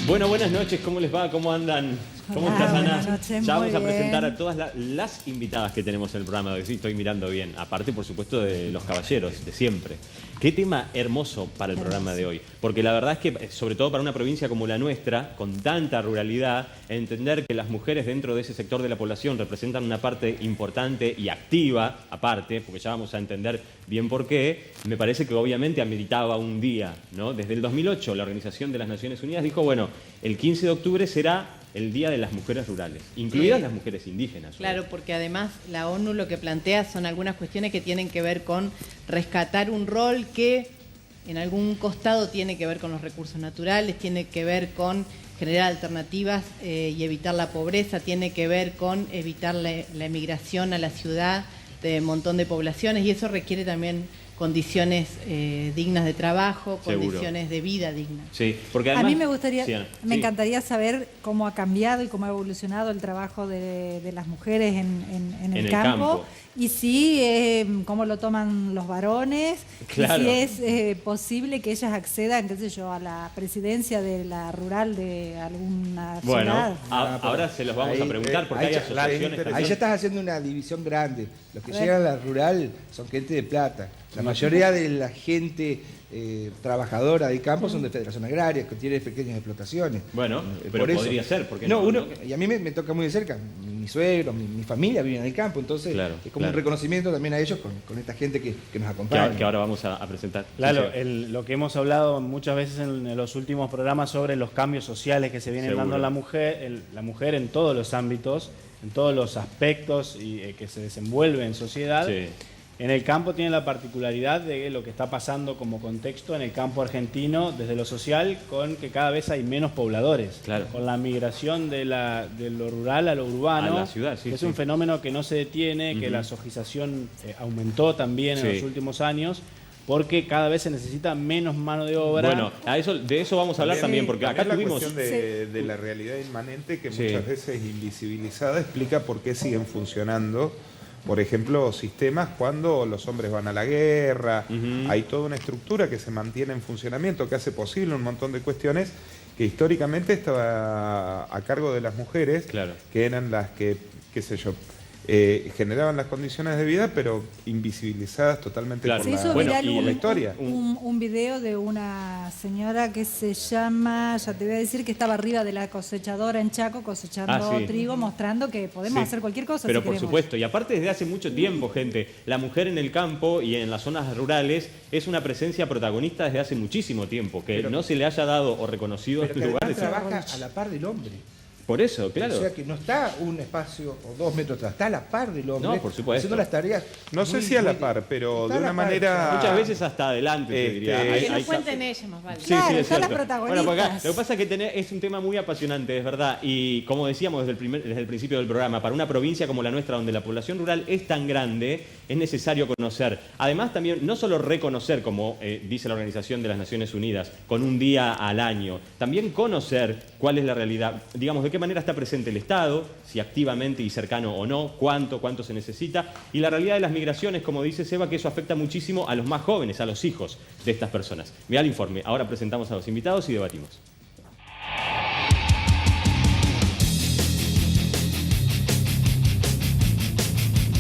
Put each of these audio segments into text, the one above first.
Bueno, buenas noches, ¿cómo les va? ¿Cómo andan? ¿Cómo estás, Ana? Buenas noches, ya muy vamos a presentar bien. a todas las invitadas que tenemos en el programa de hoy. Sí, estoy mirando bien. Aparte, por supuesto, de los caballeros, de siempre. Qué tema hermoso para el programa de hoy. Porque la verdad es que, sobre todo para una provincia como la nuestra, con tanta ruralidad, entender que las mujeres dentro de ese sector de la población representan una parte importante y activa, aparte, porque ya vamos a entender bien por qué, me parece que obviamente ameritaba un día, ¿no? Desde el 2008, la Organización de las Naciones Unidas dijo, bueno, el 15 de octubre será el Día de las Mujeres Rurales, incluidas las mujeres indígenas. Claro, porque además la ONU lo que plantea son algunas cuestiones que tienen que ver con rescatar un rol que en algún costado tiene que ver con los recursos naturales, tiene que ver con generar alternativas y evitar la pobreza, tiene que ver con evitar la emigración a la ciudad de un montón de poblaciones, y eso requiere también condiciones dignas de trabajo, condiciones de vida dignas. Sí, porque además, a mí me gustaría, sí, Ana, me sí. encantaría saber cómo ha cambiado y cómo ha evolucionado el trabajo de las mujeres en el campo. Y si, cómo lo toman los varones, Claro. y si es posible que ellas accedan, qué sé yo, a la presidencia de la rural de alguna Bueno, ciudad. ahora se los vamos a preguntar porque hay asociaciones Ahí también. ya estás haciendo una división grande. Los que llegan a la rural son gente de plata. La mayoría de la gente trabajadora del campo son de federación agraria, que tiene pequeñas explotaciones. Bueno, pero Por eso. podría ser, porque no, y a mí me toca muy de cerca. Mi suegro, mi familia viven en el campo, entonces Claro, es como un reconocimiento también a ellos con esta gente que nos que acompaña. ahora vamos a presentar. Claro, Sí, lo que hemos hablado muchas veces en los últimos programas sobre los cambios sociales que se vienen Seguro. dando la mujer en todos los ámbitos, en todos los aspectos que se desenvuelve en sociedad. sí. En el campo tiene la particularidad de lo que está pasando como contexto en el campo argentino desde lo social, con que cada vez hay menos pobladores. Claro. Con la migración de lo rural a lo urbano, A la ciudad, sí, que es sí. un fenómeno que no se detiene, que la sojización aumentó también en Sí. los últimos años, porque cada vez se necesita menos mano de obra. Bueno, de eso vamos a hablar también, porque acá la tuvimos... cuestión de la realidad inmanente que Sí. muchas veces invisibilizada explica por qué siguen funcionando, por ejemplo, sistemas cuando los hombres van a la guerra. Hay toda una estructura que se mantiene en funcionamiento, que hace posible un montón de cuestiones que históricamente estaba a cargo de las mujeres, Claro. que eran las que, qué sé yo, generaban las condiciones de vida, pero invisibilizadas totalmente Claro. por Se la, hizo Bueno, viral y por la historia. un video de una señora que se llama, ya te voy a decir, que estaba arriba de la cosechadora en Chaco cosechando sí. trigo, mostrando que podemos Sí. hacer cualquier cosa. Pero si por queremos. supuesto, y aparte desde hace mucho tiempo, gente, la mujer en el campo y en las zonas rurales es una presencia protagonista desde hace muchísimo tiempo, que no se le haya dado o reconocido Pero en que además lugares. trabaja a la par del hombre. Por eso, claro. O sea que no está un espacio o 2 metros atrás, está a la par del hombre. No, por supuesto. Haciendo las tareas. No sé muy- si a la muy- par, pero está de a la una par, manera... Muchas veces hasta adelante, te diría. Este, Que nos cuenten ellas más vale. Sí, Claro, sí, es son las cierto. protagonistas. Bueno, porque acá, lo que pasa es que es un tema muy apasionante, es verdad. Y como decíamos desde el principio del programa, para una provincia como la nuestra, donde la población rural es tan grande, es necesario conocer. Además, también, no solo reconocer, como dice la Organización de las Naciones Unidas, con un día al año, también conocer cuál es la realidad, digamos, de qué manera está presente el Estado, si activamente y cercano o no, cuánto se necesita, y la realidad de las migraciones, como dice Seba, que eso afecta muchísimo a los más jóvenes, a los hijos de estas personas. Mirá el informe, ahora presentamos a los invitados y debatimos.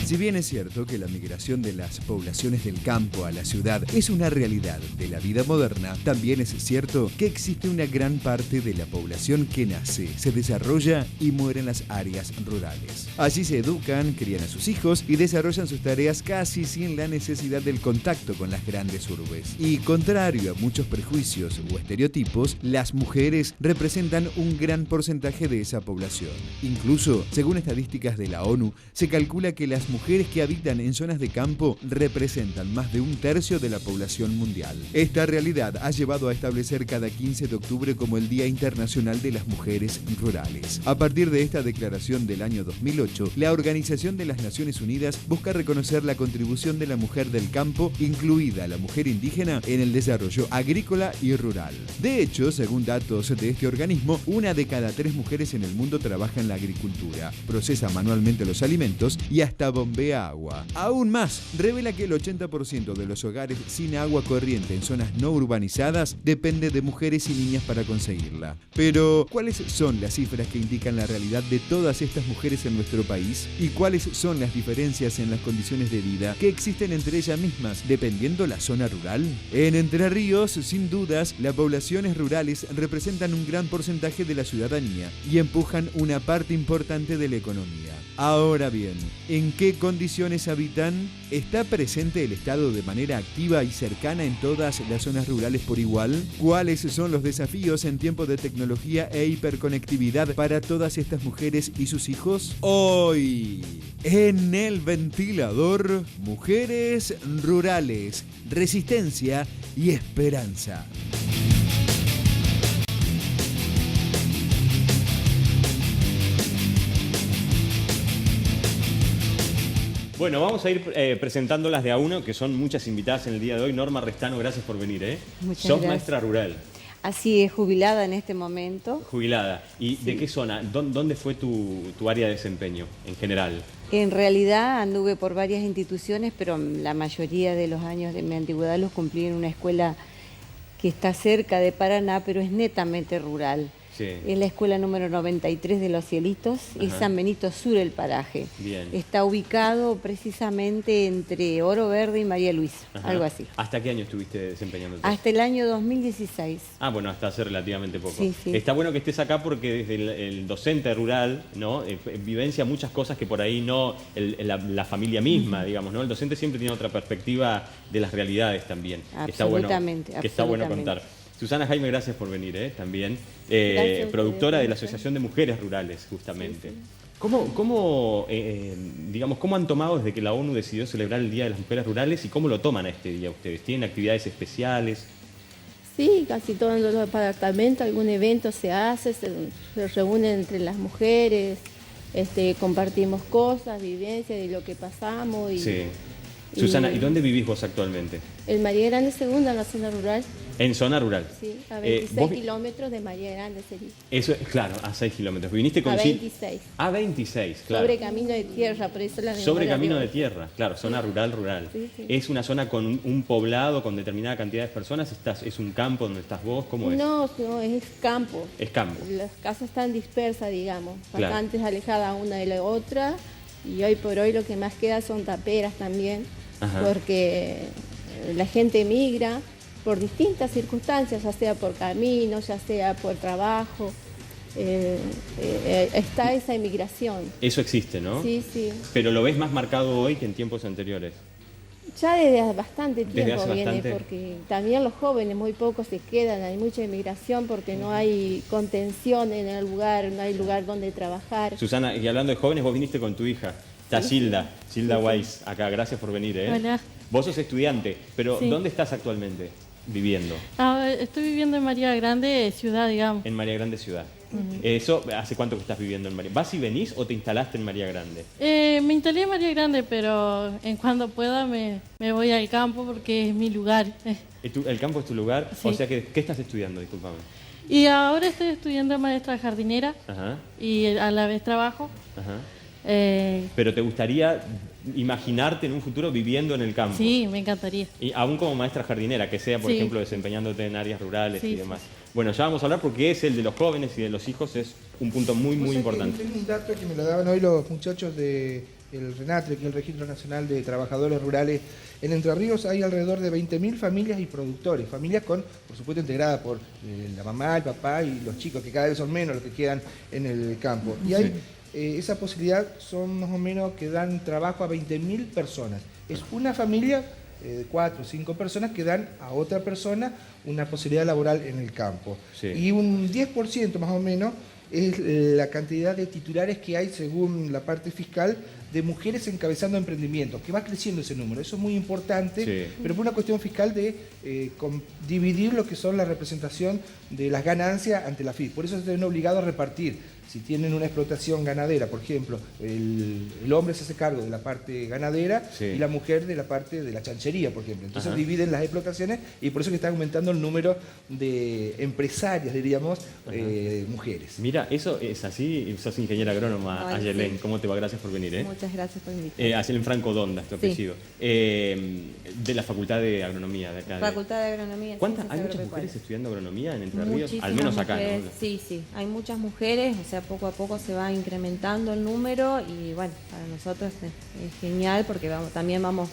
Si bien es cierto que la migración de las poblaciones del campo a la ciudad es una realidad de la vida moderna, también es cierto que existe una gran parte de la población que nace, se desarrolla y muere en las áreas rurales. Allí se educan, crían a sus hijos y desarrollan sus tareas casi sin la necesidad del contacto con las grandes urbes. Y contrario a muchos prejuicios o estereotipos, las mujeres representan un gran porcentaje de esa población. Incluso, según estadísticas de la ONU, se calcula que las mujeres que habitan en zonas de campo representan más de 1/3 de la población mundial. Esta realidad ha llevado a establecer cada 15 de octubre como el Día Internacional de las Mujeres Rurales. A partir de esta declaración del año 2008, la Organización de las Naciones Unidas busca reconocer la contribución de la mujer del campo, incluida la mujer indígena, en el desarrollo agrícola y rural. De hecho, según datos de este organismo, 1 de cada 3 mujeres en el mundo trabaja en la agricultura, procesa manualmente los alimentos y hasta bombea agua. Aún más, revela que el 80% de los hogares sin agua corriente en zonas no urbanizadas depende de mujeres y niñas para conseguirla. Pero, ¿cuáles son las cifras que indican la realidad de todas estas mujeres en nuestro país? ¿Y cuáles son las diferencias en las condiciones de vida que existen entre ellas mismas, dependiendo la zona rural? En Entre Ríos, sin dudas, las poblaciones rurales representan un gran porcentaje de la ciudadanía y empujan una parte importante de la economía. Ahora bien, ¿en qué condiciones habitan? ¿Está presente el Estado de manera activa y cercana en todas las zonas rurales por igual? ¿Cuáles son los desafíos en tiempos de tecnología e hiperconectividad para todas estas mujeres y sus hijos? Hoy, en El Ventilador, mujeres rurales, resistencia y esperanza. Bueno, vamos a ir presentando las de a uno, que son muchas invitadas en el día de hoy. Norma Restano, gracias por venir. Muchas Sos gracias. maestra rural. Así es, jubilada en este momento. Jubilada. ¿Y Sí. de qué zona? ¿Dónde fue tu área de desempeño en general? En realidad anduve por varias instituciones, pero la mayoría de los años de mi antigüedad los cumplí en una escuela que está cerca de Paraná, pero es netamente rural. Sí. Es la escuela número 93 de Los Cielitos, es Ajá. San Benito Sur el paraje. Bien. Está ubicado precisamente entre Oro Verde y María Luisa, Ajá. algo así. ¿Hasta qué año estuviste desempeñándote? Hasta el año 2016. Ah, bueno, hasta hace relativamente poco. Sí, sí. Está bueno que estés acá porque desde el docente rural, ¿no? Vivencia muchas cosas que por ahí no, la familia misma, digamos, ¿no? El docente siempre tiene otra perspectiva de las realidades también. Absolutamente, Que está bueno absolutamente. contar. Susana Jaime, gracias por venir, también. Gracias a Productora ustedes. de la Asociación de Mujeres Rurales, justamente. Sí, sí. ¿Cómo han tomado desde que la ONU decidió celebrar el Día de las Mujeres Rurales y cómo lo toman a este día ustedes? ¿Tienen actividades especiales? Sí, casi todos los departamentos, algún evento se hace, se reúnen entre las mujeres, compartimos cosas, vivencias de lo que pasamos. Sí. Susana, ¿y dónde vivís vos actualmente? En María Grande Segunda, en la zona rural, En zona rural. sí, a 26 vos kilómetros de María Grande sería. Eso, claro, a 6 kilómetros. ¿Viniste con A Sil- 26. A 26, claro. Sobre camino de tierra, por eso la Sobre memoria camino de hoy. tierra, claro, zona rural. Sí, sí. ¿Es una zona con un poblado, con determinada cantidad de personas? ¿Es un campo donde estás vos? ¿Cómo es? No, es campo. Es campo. Las casas están dispersas, digamos, Claro. bastante alejadas una de la otra, y hoy por hoy lo que más queda son taperas también, Ajá. porque la gente emigra por distintas circunstancias, ya sea por camino, ya sea por trabajo, está esa emigración. Eso existe, ¿no? Sí, sí. Pero lo ves más marcado hoy que en tiempos anteriores. Ya desde bastante Desde tiempo hace viene, bastante. porque también los jóvenes muy pocos se quedan, hay mucha emigración porque no hay contención en el lugar, no hay lugar donde trabajar. Susana, y hablando de jóvenes, vos viniste con tu hija. Está Gilda Weiss, acá. Gracias por venir, Hola. Vos sos estudiante, pero Sí. ¿dónde estás actualmente viviendo? Estoy viviendo en María Grande, ciudad, digamos. En María Grande Ciudad. Eso, ¿hace cuánto que estás viviendo en María? ¿Vas y venís o te instalaste en María Grande? Me instalé en María Grande, pero en cuando pueda me voy al campo porque es mi lugar. ¿El campo es tu lugar? Sí. O sea, ¿qué estás estudiando? Discúlpame. Y ahora estoy estudiando maestra jardinera Ajá, y a la vez trabajo. ajá. Eh, Pero ¿te gustaría imaginarte en un futuro viviendo en el campo? sí, me encantaría. Y aún como maestra jardinera, que sea, por Sí. ejemplo, desempeñándote en áreas rurales Sí, y demás. Bueno, ya vamos a hablar porque es el de los jóvenes y de los hijos, es un punto muy, muy Vos sabés que importante. tengo un dato que me lo daban hoy los muchachos del RENATRE, que es el Registro Nacional de Trabajadores Rurales. En Entre Ríos hay alrededor de 20.000 familias y productores. Familias por supuesto, integradas por la mamá, el papá y los chicos, que cada vez son menos los que quedan en el campo. Y hay esa posibilidad, son más o menos que dan trabajo a 20.000 personas. Es una familia de 4 o 5 personas que dan a otra persona una posibilidad laboral en el campo. Sí. Y un 10% más o menos es la cantidad de titulares que hay según la parte fiscal de mujeres encabezando emprendimientos, que va creciendo ese número. Eso es muy importante, Sí. pero por una cuestión fiscal de dividir lo que son la representación de las ganancias ante la FIP. Por eso se ven obligados a repartir si tienen una explotación ganadera, por ejemplo, el hombre se hace cargo de la parte ganadera y la mujer de la parte de la chanchería, por ejemplo. Entonces dividen las explotaciones y por eso que está aumentando el número de empresarias, diríamos, mujeres. Mira, eso es así, sos ingeniera agrónoma, Ayelén. ¿Cómo te va? Gracias por venir. Muchas gracias por invitarme. Ayelén Franco Donda, es tu apellido. De la Facultad de Agronomía de acá. Facultad de Agronomía. ¿Hay muchas mujeres estudiando agronomía en Entre Ríos? Muchísimas Al menos acá, mujeres, ¿no? Sí, hay muchas mujeres, o sea, poco a poco se va incrementando el número y bueno, para nosotros es genial porque también vamos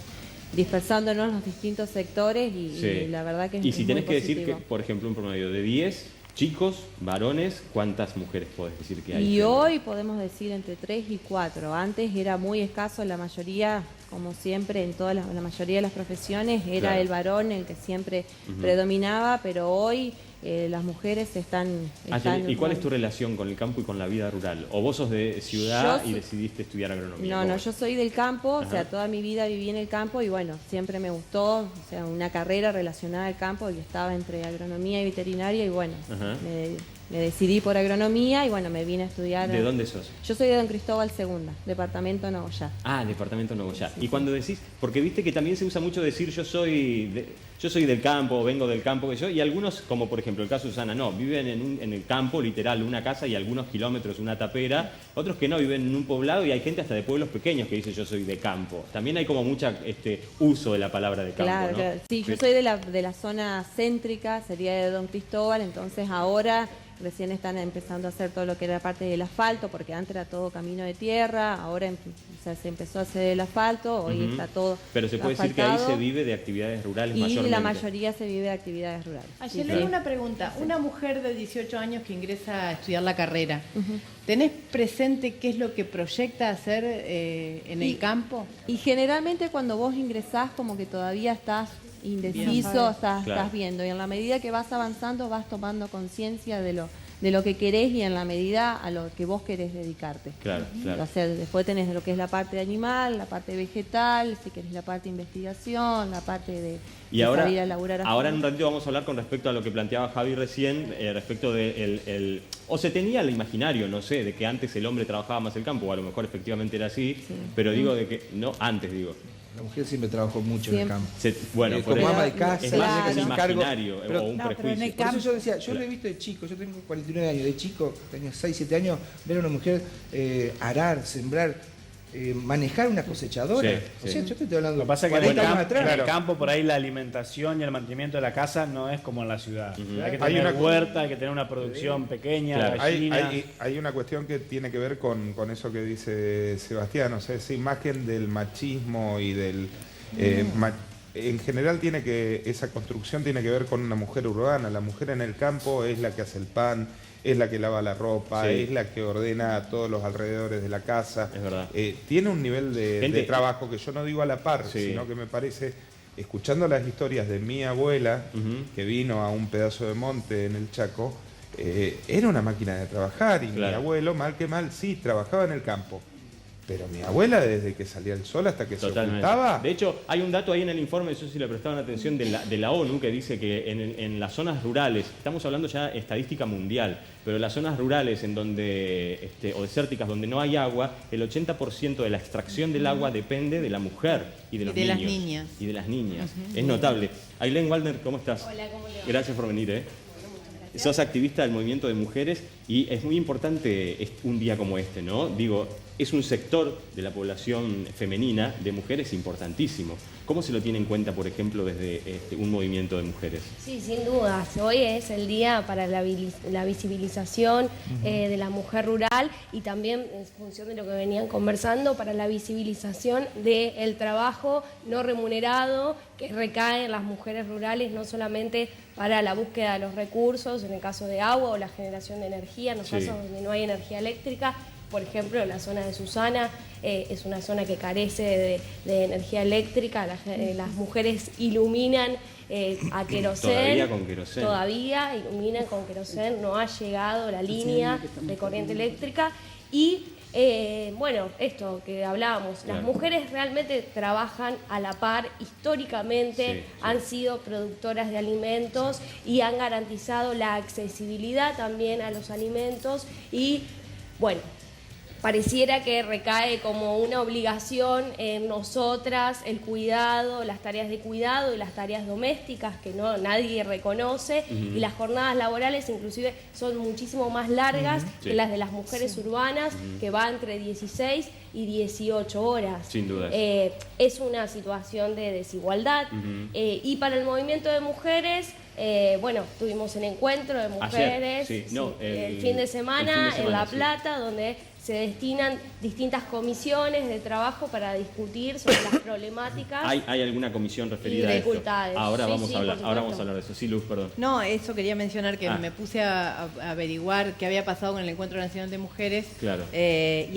dispersándonos en los distintos sectores y la verdad que es Y si tenés que positivo. decir que, por ejemplo, un promedio de 10 chicos, varones, ¿cuántas mujeres podés decir que hay? Y hoy podemos decir entre 3 y 4. Antes era muy escaso, la mayoría, como siempre, en toda la mayoría de las profesiones, era el varón el que siempre predominaba, pero hoy las mujeres están ¿Y cuál es tu relación con el campo y con la vida rural? ¿O vos sos de ciudad y decidiste estudiar agronomía? No, yo soy del campo, o sea, toda mi vida viví en el campo y bueno, siempre me gustó, o sea, una carrera relacionada al campo y estaba entre agronomía y veterinaria y bueno, me decidí por agronomía y bueno, me vine a estudiar. ¿De dónde sos? Yo soy de Don Cristóbal II, departamento Nogoyá. Ah, departamento Nogoyá. Y cuando decís, porque viste que también se usa mucho decir yo soy del campo o vengo del campo, y algunos, como por ejemplo el caso de Susana, no, viven en el campo, literal, una casa y algunos kilómetros, una tapera, otros que no, viven en un poblado y hay gente hasta de pueblos pequeños que dice yo soy de campo. También hay como mucha uso de la palabra de campo, claro, ¿no? Claro. Sí, yo soy de la zona céntrica, sería de Don Cristóbal, entonces ahora recién están empezando a hacer todo lo que era parte del asfalto, porque antes era todo camino de tierra, ahora se empezó a hacer el asfalto, hoy está todo Pero se puede decir que ahí se vive de actividades rurales mayormente. Y la mayoría se vive de actividades rurales. Ayelén, una pregunta. Una mujer de 18 años que ingresa a estudiar la carrera, ¿tenés presente qué es lo que proyecta hacer en el campo? Y generalmente cuando vos ingresás como que todavía estás indeciso, estás viendo y en la medida que vas avanzando vas tomando conciencia de lo que querés y en la medida a lo que vos querés dedicarte. Claro. O sea, después tenés lo que es la parte animal, la parte vegetal, si querés la parte de investigación, la parte de salir a laburar. Ahora en un ratito vamos a hablar con respecto a lo que planteaba Javi recién, respecto de o se tenía el imaginario, no sé, de que antes el hombre trabajaba más el campo, o a lo mejor efectivamente era así, pero digo de que, no, antes digo. La mujer siempre trabajó mucho en el campo. Bueno, como ama de casa, es más un imaginario o un prejuicio. Por eso yo decía, yo lo he visto de chico, yo tengo 49 años, de chico, tenía 6, 7 años, ver a una mujer arar, sembrar, manejar una cosechadora. O sea, yo te estoy hablando Lo que pasa es que 40 años atrás. en el campo por ahí la alimentación y el mantenimiento de la casa no es como en la ciudad. Hay que Hay tener una huerta, hay que tener una producción pequeña, gallinas. Hay una cuestión que tiene que ver con eso que dice Sebastián, o sea, esa imagen del machismo y del... en general esa construcción tiene que ver con una mujer urbana. La mujer en el campo es la que hace el pan, es la que lava la ropa, es la que ordena a todos los alrededores de la casa. Es verdad. Tiene un nivel de trabajo que yo no digo a la par, sino que me parece, escuchando las historias de mi abuela, que vino a un pedazo de monte en el Chaco, era una máquina de trabajar y mi abuelo, mal que mal, sí, trabajaba en el campo. Pero mi abuela, desde que salía el sol hasta que se ocultaba... De hecho, hay un dato ahí en el informe, eso sí le prestaban atención, de la ONU, que dice que en las zonas rurales, estamos hablando ya estadística mundial, pero en las zonas rurales o desérticas donde no hay agua, el 80% de la extracción del agua depende de la mujer y de los niños. Las niñas. Y de las niñas. Es notable. Ayelén Waldner, ¿cómo estás? Hola, ¿cómo le va? Gracias por venir. Sos activista del movimiento de mujeres y es muy importante un día como este, ¿no? Digo, es un sector de la población femenina de mujeres importantísimo. ¿Cómo se lo tiene en cuenta, por ejemplo, desde un movimiento de mujeres? Sí, sin dudas. Hoy es el día para la visibilización de la mujer rural y también, en función de lo que venían conversando, para la visibilización del trabajo no remunerado que recae en las mujeres rurales, no solamente para la búsqueda de los recursos, en el caso de agua o la generación de energía, en los casos donde no hay energía eléctrica. Por ejemplo, la zona de Susana es una zona que carece de energía eléctrica. Las mujeres iluminan a querosén. Todavía con querosén. Todavía iluminan con querosén. No ha llegado la línea de corriente eléctrica. Y bueno, esto que hablábamos, las mujeres realmente trabajan a la par, históricamente han sido productoras de alimentos y han garantizado la accesibilidad también a los alimentos y Bueno, pareciera que recae como una obligación en nosotras el cuidado, las tareas de cuidado y las tareas domésticas que nadie reconoce, y las jornadas laborales inclusive son muchísimo más largas que las de las mujeres urbanas, que va entre 16 y 18 horas. Sin duda. Es una situación de desigualdad, y para el movimiento de mujeres, bueno, tuvimos un encuentro de mujeres el fin de semana en La Plata, donde se destinan distintas comisiones de trabajo para discutir sobre las problemáticas. ¿Hay alguna comisión referida a esto? Dificultades. Ahora Sí, vamos sí, a hablar. por Ahora vamos supuesto. a hablar de eso. Sí, Luz, perdón. No, eso quería mencionar que me puse a averiguar qué había pasado con el Encuentro Nacional de Mujeres. Claro. Y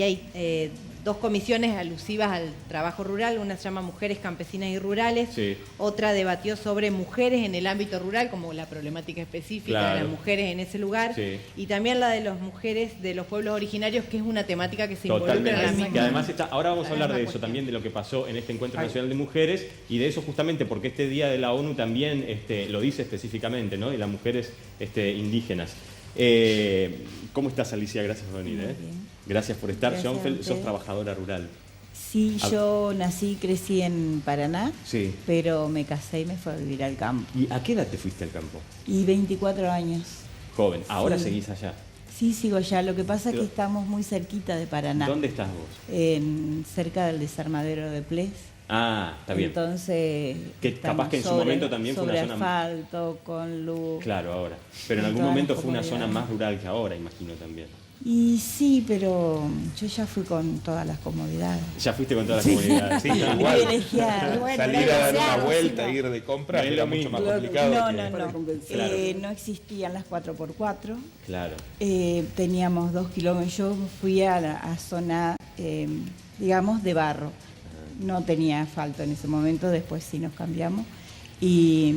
hay dos comisiones alusivas al trabajo rural. Una se llama Mujeres Campesinas y Rurales. Sí. Otra debatió sobre mujeres en el ámbito rural, como la problemática específica de las mujeres en ese lugar. Sí. Y también la de las mujeres de los pueblos originarios, que es una temática que se involucra en la Totalmente. misma. Que además ahora vamos a hablar de eso cuestión. también, de lo que pasó en este Encuentro Nacional de Mujeres, y de eso justamente porque este día de la ONU también lo dice específicamente, ¿no? Y las mujeres indígenas. ¿Cómo estás, Alicia? Gracias por venir. Muy bien. Gracias por estar. Gracias a Schoenfeld, sos ustedes. trabajadora rural. Sí, yo nací y crecí en Paraná, Sí. pero me casé y me fui a vivir al campo. ¿Y a qué edad te fuiste al campo? Y 24 años. Joven. ¿Ahora Sí. seguís allá? Sí, sigo allá. Lo que pasa es Pero- que estamos muy cerquita de Paraná. ¿Dónde estás vos? Cerca del desarmadero de Ples. Ah, está bien. Entonces, Que estamos capaz que en su momento también fue una sobre zona... asfalto, con luz. Claro, ahora. Pero en algún todas las momento fue una zona comodidades. más rural que ahora, imagino también. Y sí, pero yo ya fui con todas las comodidades. Ya fuiste con todas las comunidades. Sí, tal cual. Privilegiada. Bueno, Salir a dar una privilegiada, vuelta, sí, ir de compras, No es era lo mucho mismo. más Claro. complicado. No, que- no, no. Claro. No existían las 4x4. Claro. Teníamos 2 kilómetros. Yo fui a zona, digamos, de barro. No tenía asfalto en ese momento, después sí nos cambiamos. Y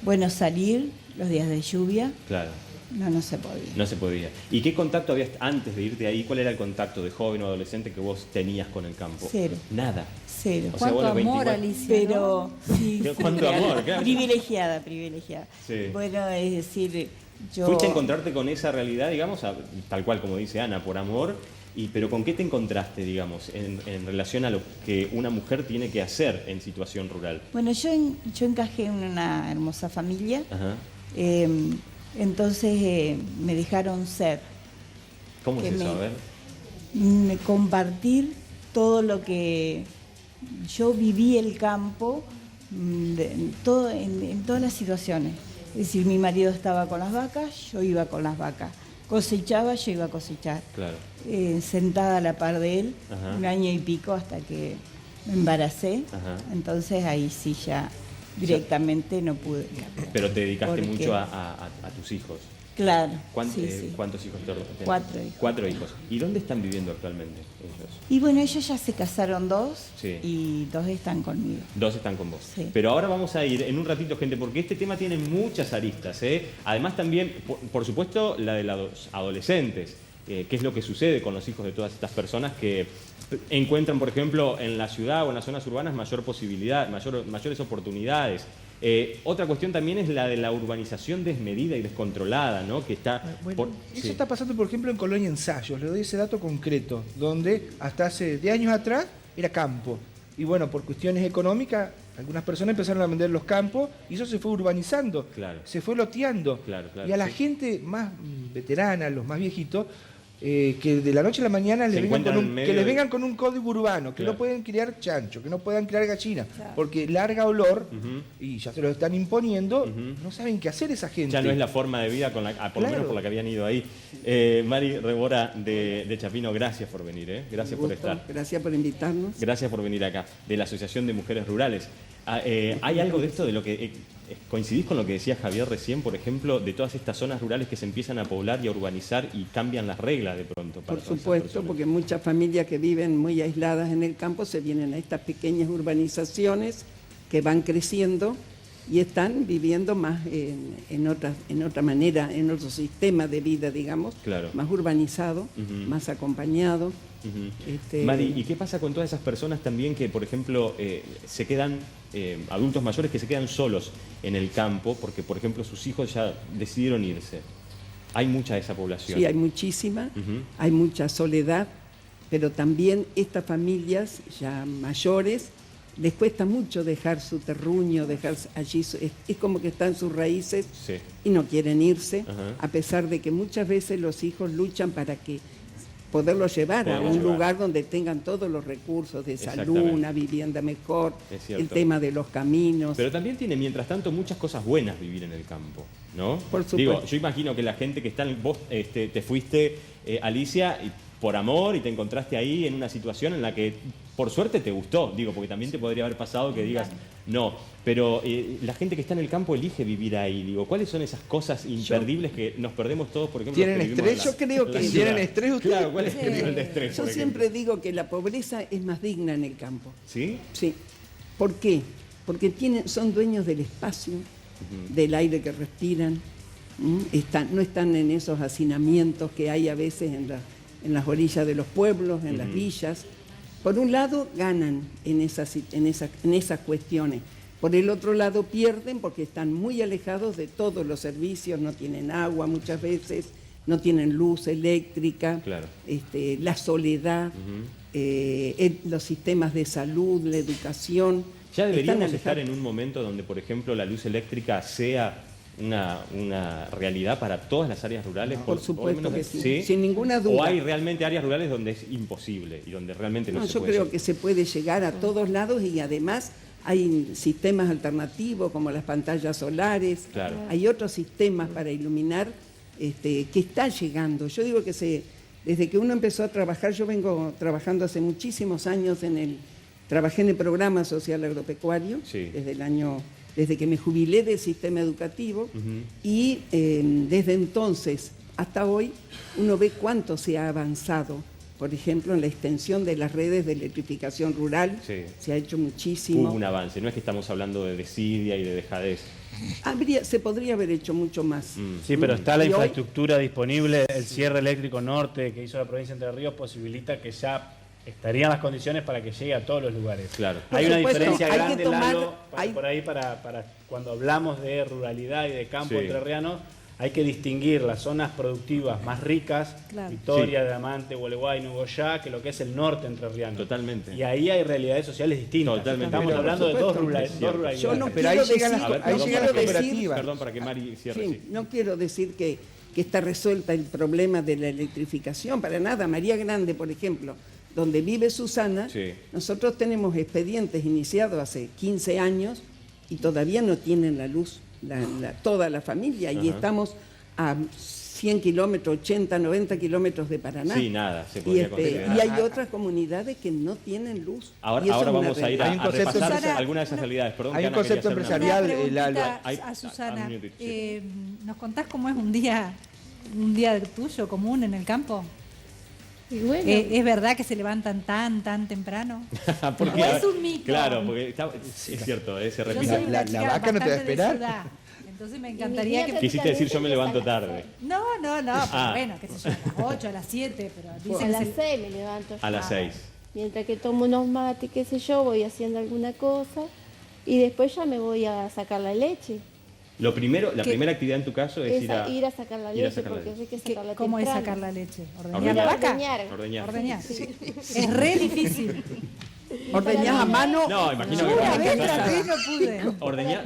bueno, salir los días de lluvia, Claro. no se podía. No se podía. ¿Y qué contacto habías antes de irte ahí? ¿Cuál era el contacto de joven o adolescente que vos tenías con el campo? Cero. Nada. Cero. O sea, vos a los 24 Alicia, Pero sí, ¿Qué- sí, cuánto amor, claro. privilegiada. Sí. Bueno, es decir, yo... ¿Fuiste a encontrarte con esa realidad, digamos, tal cual como dice Ana, por amor? ¿Pero con qué te encontraste, digamos, en relación a lo que una mujer tiene que hacer en situación rural? Bueno, yo encajé en una hermosa familia. Ajá. Entonces me dejaron ser. ¿Cómo es que eso? A ver. Compartir todo lo que yo viví el campo, en todas las situaciones. Es decir, mi marido estaba con las vacas, yo iba con las vacas. Cosechaba, yo iba a cosechar. Claro. Sentada a la par de él, Ajá. 1 año y pico hasta que me embaracé. Ajá. Entonces ahí sí ya directamente no pude. Pero te dedicaste Porque- mucho a tus hijos. Claro. ¿Cuántos sí. hijos tenés? 4 hijos. 4 hijos. ¿Y dónde están viviendo actualmente ellos? Y bueno, ellos ya se casaron 2 Sí. y 2 están conmigo. 2 están con vos. Sí. Pero ahora vamos a ir en un ratito, gente, porque este tema tiene muchas aristas. Además también, por supuesto, la de los adolescentes. Qué es lo que sucede con los hijos de todas estas personas que encuentran, por ejemplo, en la ciudad o en las zonas urbanas mayor posibilidad, mayores oportunidades. Otra cuestión también es la de la urbanización desmedida y descontrolada, ¿no? Que está... Bueno, eso está pasando, por ejemplo, en Colonia Ensayos. Le doy ese dato concreto, donde hasta hace 10 años atrás era campo. Y bueno, por cuestiones económicas, algunas personas empezaron a vender los campos y eso se fue urbanizando, Claro. se fue loteando. Claro, Y a la sí. gente más veterana, los más viejitos, que de la noche a la mañana Se les vengan encuentran con en un, medio que les de- vengan con un código urbano, que Claro. no pueden criar chancho, que no puedan criar gallina, porque larga olor, Ujú. y ya se lo están imponiendo, Ujú. no saben qué hacer esa gente. Ya no es la forma de vida, por lo Claro. menos por la que habían ido ahí. Mari Rebora de Chapino, gracias por venir, gracias por estar. Gracias por invitarnos. Gracias por venir acá, de la Asociación de Mujeres Rurales. ¿Hay algo de esto, de lo que coincidís con lo que decía Javier recién, por ejemplo, de todas estas zonas rurales que se empiezan a poblar y a urbanizar y cambian las reglas de pronto? Para Por todas esas supuesto, personas? porque muchas familias que viven muy aisladas en el campo se vienen a estas pequeñas urbanizaciones que van creciendo y están viviendo más en otra manera, en otro sistema de vida, digamos, Claro. más urbanizado, Ujú. más acompañado. Ujú. Mari, ¿y qué pasa con todas esas personas también que, por ejemplo, se quedan, adultos mayores que se quedan solos en el campo porque, por ejemplo, sus hijos ya decidieron irse? Hay mucha de esa población. Sí, hay muchísima, hay mucha soledad, pero también estas familias ya mayores les cuesta mucho dejar su terruño, dejar allí, es como que están sus raíces y no quieren irse, a pesar de que muchas veces los hijos luchan para que poderlos llevar a un lugar donde tengan todos los recursos de salud, una vivienda mejor, el tema de los caminos. Pero también tiene, mientras tanto, muchas cosas buenas vivir en el campo, ¿no? Por supuesto. Digo, yo imagino que la gente que está, vos te fuiste, Alicia, por amor y te encontraste ahí en una situación en la que por suerte te gustó, digo, porque también te podría haber pasado que digas no, pero la gente que está en el campo elige vivir ahí, digo, ¿cuáles son esas cosas imperdibles que nos perdemos todos, por ejemplo? ¿Tienen estrés? Yo creo que tienen estrés ustedes. Claro, ¿cuál es el nivel de estrés? Yo siempre digo que la pobreza es más digna en el campo. ¿Sí? Sí. ¿Por qué? Porque son dueños del espacio, del aire que respiran, no están en esos hacinamientos que hay a veces en las orillas de los pueblos, en las villas. Por un lado ganan en esas cuestiones, por el otro lado pierden porque están muy alejados de todos los servicios, no tienen agua muchas veces, no tienen luz eléctrica, la soledad, los sistemas de salud, la educación. Ya deberíamos estar en un momento donde, por ejemplo, la luz eléctrica sea una realidad para todas las áreas rurales. Por supuesto que sí, sin ninguna duda. ¿O hay realmente áreas rurales donde es imposible y donde realmente no se puede? Yo creo que se puede llegar a todos lados y además hay sistemas alternativos como las pantallas solares, hay otros sistemas para iluminar que están llegando. Yo digo que desde que uno empezó a trabajar, yo vengo trabajando hace muchísimos años trabajé en el programa social agropecuario, desde que me jubilé del sistema educativo y desde entonces hasta hoy uno ve cuánto se ha avanzado. Por ejemplo, en la extensión de las redes de electrificación rural se ha hecho muchísimo. Hubo un avance, no es que estamos hablando de desidia y de dejadez. Se podría haber hecho mucho más. Sí, pero está la infraestructura disponible, el cierre eléctrico norte que hizo la provincia de Entre Ríos posibilita que ya estarían las condiciones para que llegue a todos los lugares. Claro. Hay una diferencia grande, Lalo, por ahí para cuando hablamos de ruralidad y de campo entrerriano, hay que distinguir las zonas productivas más ricas, Victoria, Diamante, Gualeguay, Nugoyá, que lo que es el norte entrerriano. Totalmente. Y ahí hay realidades sociales distintas. Totalmente. Estamos hablando de dos ruralidades. Yo no pero ahí llegan las cooperativas. Perdón, para que Mari cierre. No quiero decir que está resuelta el problema de la electrificación, para nada. María Grande, por ejemplo, donde vive Susana, nosotros tenemos expedientes iniciados hace 15 años y todavía no tienen la luz toda la familia y estamos a 100 kilómetros, 80, 90 kilómetros de Paraná. Sí, nada, se podría considerar. Y hay otras comunidades que no tienen luz. Ahora vamos a ir a repasar algunas de esas realidades. Perdón, hay un concepto empresarial. A Susana, ¿nos contás cómo es un día tuyo común en el campo? Y bueno. ¿Es verdad que se levantan tan temprano? Porque, es un mito. Claro, porque es cierto, se repite. Yo soy una chica la vaca no te va a esperar. ciudad, entonces me encantaría que... Quisiste decir yo me levanto tarde. No, pero bueno, qué sé yo, a las 8, a las 7, pero dicen... A las 6 me levanto. A las 6. Mientras que tomo unos mates, qué sé yo, voy haciendo alguna cosa y después ya me voy a sacar la leche. La primera actividad en tu caso es ir a sacar la leche, porque hay que sacarla ¿Cómo temprano. es sacar la leche? ¿Ordeñar la vaca? Ordeñar. Sí. Es re difícil. ¿Ordeñás a mano? No, imagino que... no pude.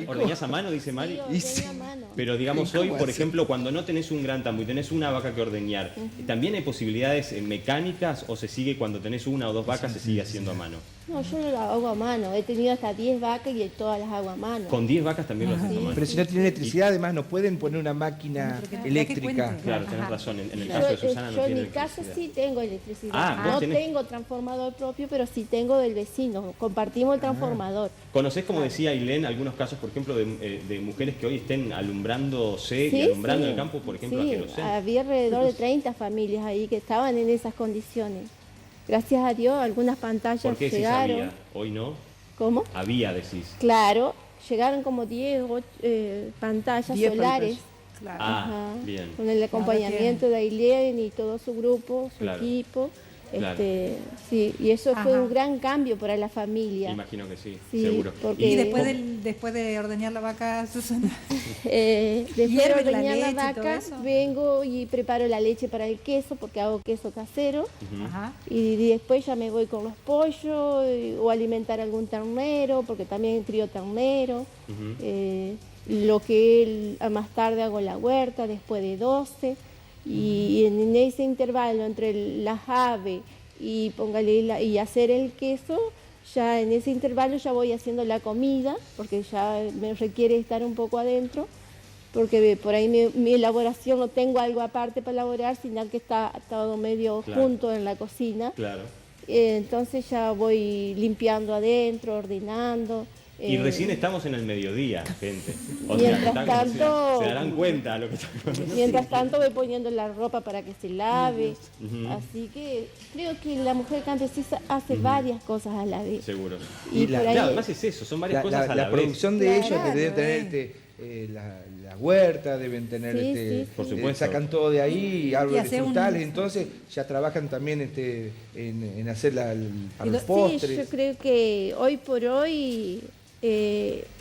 ¿Ordeñás a mano, dice Mari? Sí, a mano. Pero digamos hoy, por ejemplo, cuando no tenés un gran tambo y tenés una vaca que ordeñar, ¿también hay posibilidades mecánicas o se sigue cuando tenés una o dos vacas se sigue haciendo a mano? No, yo no lo hago a mano. He tenido hasta 10 vacas y todas las hago a mano. ¿Con 10 vacas también lo haces a mano? Pero si no tienen electricidad, además no pueden poner una máquina eléctrica. Claro, tenés razón. En el caso de Susana no tiene electricidad. Yo en mi caso sí tengo electricidad. No tengo transformador propio, pero sí tengo del vecino. Compartimos el transformador. ¿Conocés, como decía Ailén, algunos casos, por ejemplo, de mujeres que hoy estén alumbrándose y alumbrando el campo, por ejemplo, a queroseno? Había alrededor de 30 familias ahí que estaban en esas condiciones. Gracias a Dios, algunas pantallas ¿Por qué llegaron. Había? Hoy no. ¿Cómo? Había, decís. Claro, llegaron como 10 pantallas 10 solares. Claro. Bien. Con el acompañamiento de Ailén y todo su grupo, su equipo. Claro. Sí, y eso fue Ajá. un gran cambio para la familia. Imagino que sí, Sí, seguro. porque- Y después de ordeñar la vaca, Susana. Después de Hierve la ordeñar la leche y todo vaca, eso. vengo y preparo la leche para el queso, porque hago queso casero. Ajá. Y después ya me voy con los pollos o alimentar algún ternero, porque también crío ternero. Lo que más tarde hago la huerta, después de 12. Y en ese intervalo entre las aves y y hacer el queso, ya en ese intervalo ya voy haciendo la comida, porque ya me requiere estar un poco adentro, porque por ahí mi elaboración no tengo algo aparte para elaborar, sino que está todo medio Claro. junto en la cocina. Claro. Entonces ya voy limpiando adentro, ordenando. Y recién estamos en el mediodía, gente. O Mientras sea, tanto- se darán cuenta de lo que estamos. Mientras tanto voy poniendo la ropa para que se lave. Ujú. Así que creo que la mujer campesina hace varias cosas a la vez. Seguro. Y por ahí- Claro, además es eso, son varias cosas a la La vez. producción de ellos Claro, deben tener la huerta, deben tener Sí, sí, Por supuesto. sacan todo de ahí, árboles hacer frutales, entonces ya trabajan también en hacer para los postres. Sí, yo creo que hoy por hoy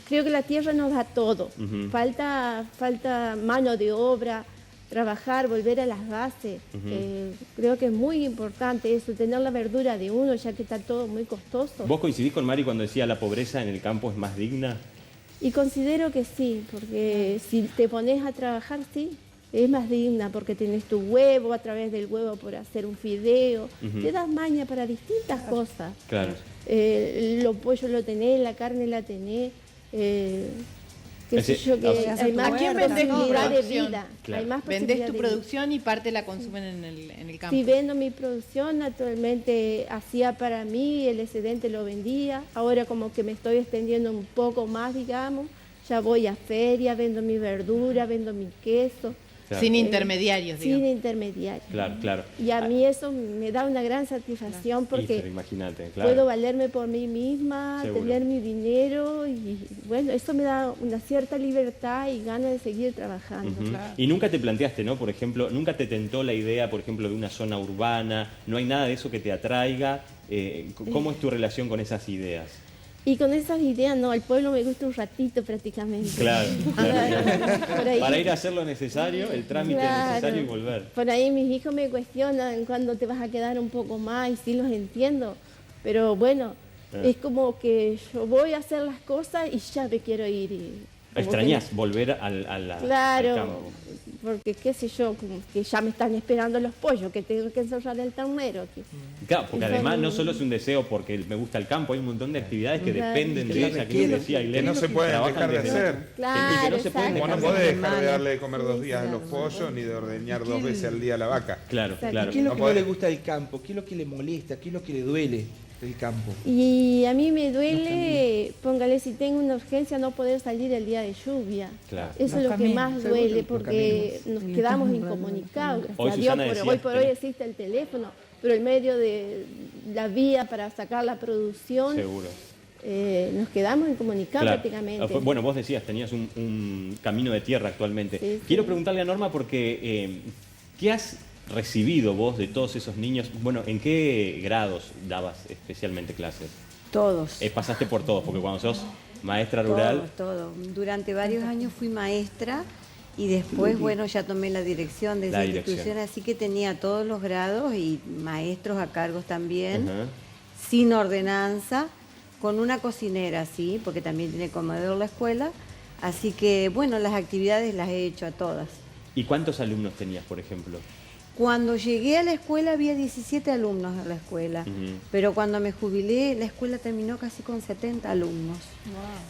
creo que la tierra nos da todo. Ujú. Falta mano de obra, trabajar, volver a las bases. Creo que es muy importante eso, tener la verdura de uno, ya que está todo muy costoso. ¿Vos coincidís con Mari cuando decía la pobreza en el campo es más digna? Y considero que sí, porque si te pones a trabajar, sí, es más digna, porque tenés tu huevo, a través del huevo por hacer un fideo, te das maña para distintas cosas. Claro. Los pollos lo tenés, la carne la tenés, qué sé Ese- yo, que o sea, hay más ¿A quién vendés tu posibilidad de producción? vida. Claro. Hay más Vendés posibilidad tu de vida. producción y parte la consumen en el campo. Si vendo mi producción, naturalmente hacía para mí, el excedente lo vendía. Ahora como que me estoy extendiendo un poco más, digamos. Ya voy a feria, vendo mi verdura, vendo mi queso. Claro. Sin intermediarios, Sin digamos. intermediarios. Claro, claro. Y a mí eso me da una gran satisfacción Pero porque imagínate, claro. puedo valerme por mí misma, Seguro. tener mi dinero y bueno, eso me da una cierta libertad y ganas de seguir trabajando. Ujú. Y nunca te planteaste, ¿no? Por ejemplo, nunca te tentó la idea, por ejemplo, de una zona urbana, no hay nada de eso que te atraiga. ¿Cómo es tu relación con esas ideas? Y con esas ideas, no, el pueblo me gusta un ratito prácticamente. Claro, claro. Por ahí- Para ir a hacer lo necesario, el trámite Claro. necesario y volver. Por ahí mis hijos me cuestionan cuándo te vas a quedar un poco más y sí los entiendo, pero bueno, es como que yo voy a hacer las cosas y ya me quiero ir. Como ¿Extrañas que- volver al campo? Claro, porque qué sé yo, como que ya me están esperando los pollos, que tengo que encerrar el ternero. Claro, porque Eso además no- no solo es un deseo porque me gusta el campo, hay un montón de actividades que Claro. dependen Que de lo ella, que requieren, lo decía que Ailén, no se pueden trabajan dejar de desde- hacer. y que Claro, no se pueden exacto. Como no dejar de podés hacer. dejar de darle de comer 2 días a los pollos ni de ordeñar 2 veces al día a la vaca. Claro, Exacto. claro. ¿Qué es lo No que no podés. le gusta del campo? ¿Qué es lo que le molesta? ¿Qué es lo que le duele del campo? Y a mí me duele, póngale, si tengo una urgencia, no poder salir el día de lluvia. Claro. Eso es Los lo que caminos, más seguro, duele, los porque nos quedamos incomunicados. Hoy, Gracias a Dios, Susana, decías, hoy por hoy tenés- existe el teléfono, pero el medio de la vía para sacar la producción, Seguro. nos quedamos incomunicados Claro. prácticamente. Bueno, vos decías, tenías un camino de tierra actualmente. Sí, sí. Quiero preguntarle a Norma porque, ¿qué has recibido vos de todos esos niños? Bueno, ¿en qué grados dabas especialmente clases? Todos. Pasaste por todos, porque cuando sos maestra rural... Todo. Durante varios años fui maestra y después, bueno, ya tomé la dirección de esa La institución, dirección. así que tenía todos los grados y maestros a cargo también, Ajá. sin ordenanza, con una cocinera, sí, porque también tiene comedor la escuela, así que, bueno, las actividades las he hecho a todas. ¿Y cuántos alumnos tenías, por ejemplo? Cuando llegué a la escuela había 17 alumnos en la escuela, Ujú. pero cuando me jubilé la escuela terminó casi con 70 alumnos.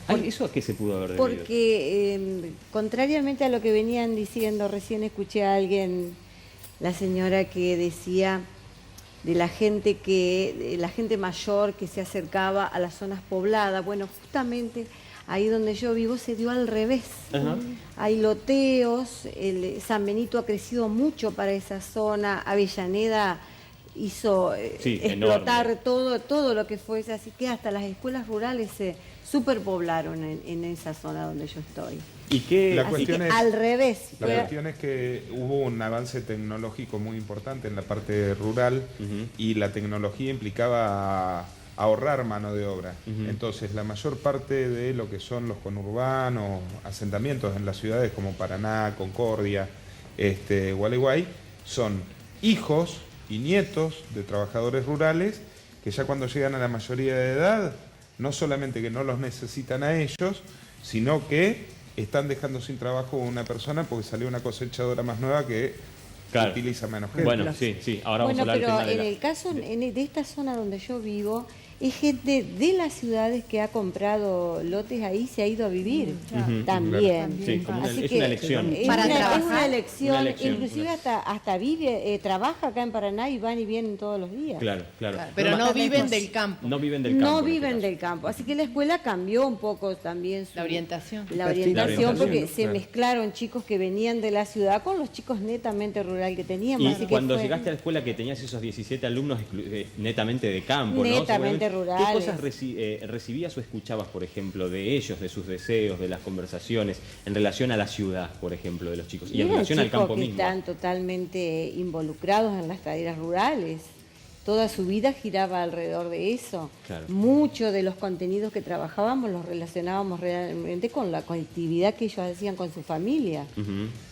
Ay, ¿eso a qué se pudo haber debido? Porque contrariamente a lo que venían diciendo, recién escuché a alguien, la señora que decía de la gente mayor que se acercaba a las zonas pobladas. Bueno, justamente ahí donde yo vivo se dio al revés. Ajá. Hay loteos, San Benito ha crecido mucho para esa zona, Avellaneda hizo Sí, explotar enorme. todo lo que fuese, así que hasta las escuelas rurales se superpoblaron en esa zona donde yo estoy. ¿Y qué? Así que al revés. La cuestión es que hubo un avance tecnológico muy importante en la parte rural y la tecnología implicaba ahorrar mano de obra. Entonces, la mayor parte de lo que son los conurbanos, asentamientos en las ciudades como Paraná, Concordia, Gualeguay, son hijos y nietos de trabajadores rurales que ya cuando llegan a la mayoría de edad, no solamente que no los necesitan a ellos, sino que están dejando sin trabajo a una persona porque salió una cosechadora más nueva que utiliza menos gente. Bueno, sí, ahora vamos a hablar del tema pero en el caso de esta zona donde yo vivo, es gente de las ciudades que ha comprado lotes ahí, se ha ido a vivir también. Sí, es una elección. Es una elección, inclusive hasta vive, trabaja acá en Paraná y van y vienen todos los días. Claro. Pero no viven del campo. No viven del campo. No viven del campo. Así que la escuela cambió un poco también la orientación. La orientación porque se mezclaron chicos que venían de la ciudad con los chicos netamente rural que teníamos. Y así cuando que llegaste a la escuela que tenías esos 17 alumnos netamente de campo, netamente ¿no? rurales. ¿Qué cosas recibías o escuchabas, por ejemplo, de ellos, de sus deseos, de las conversaciones, en relación a la ciudad, por ejemplo, de los chicos? Y en relación al campo mismo. Están totalmente involucrados en las tareas rurales. Toda su vida giraba alrededor de eso. Claro. Muchos de los contenidos que trabajábamos los relacionábamos realmente con la actividad que ellos hacían con su familia.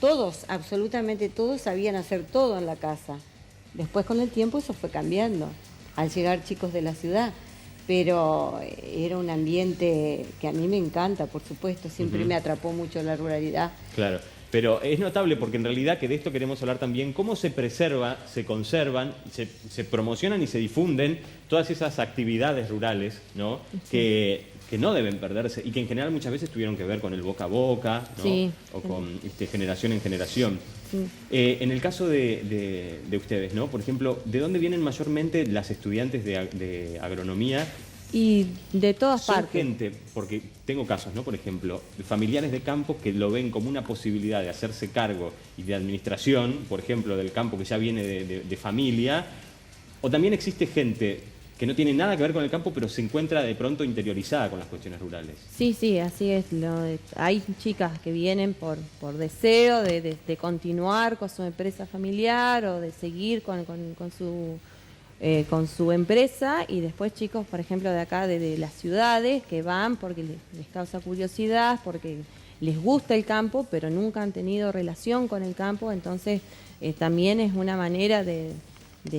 Todos, absolutamente todos, sabían hacer todo en la casa. Después, con el tiempo, eso fue cambiando, al llegar chicos de la ciudad. Pero era un ambiente que a mí me encanta, por supuesto, siempre me atrapó mucho la ruralidad. Claro, pero es notable porque en realidad que de esto queremos hablar también, cómo se preserva, se conservan, se promocionan y se difunden todas esas actividades rurales, ¿no? Que no deben perderse y que en general muchas veces tuvieron que ver con el boca a boca, ¿no? Sí. O con generación en generación. Sí. En el caso de ustedes, ¿no? Por ejemplo, ¿de dónde vienen mayormente las estudiantes de agronomía? Y de todas Son partes. gente, porque tengo casos, ¿no? Por ejemplo, familiares de campo que lo ven como una posibilidad de hacerse cargo y de administración, por ejemplo, del campo que ya viene de familia, o también existe gente que no tiene nada que ver con el campo, pero se encuentra de pronto interiorizada con las cuestiones rurales. Sí, así es. Hay chicas que vienen por deseo de continuar con su empresa familiar o de seguir con su empresa, y después chicos, por ejemplo, de acá, de las ciudades, que van porque les causa curiosidad, porque les gusta el campo, pero nunca han tenido relación con el campo, entonces también es una manera de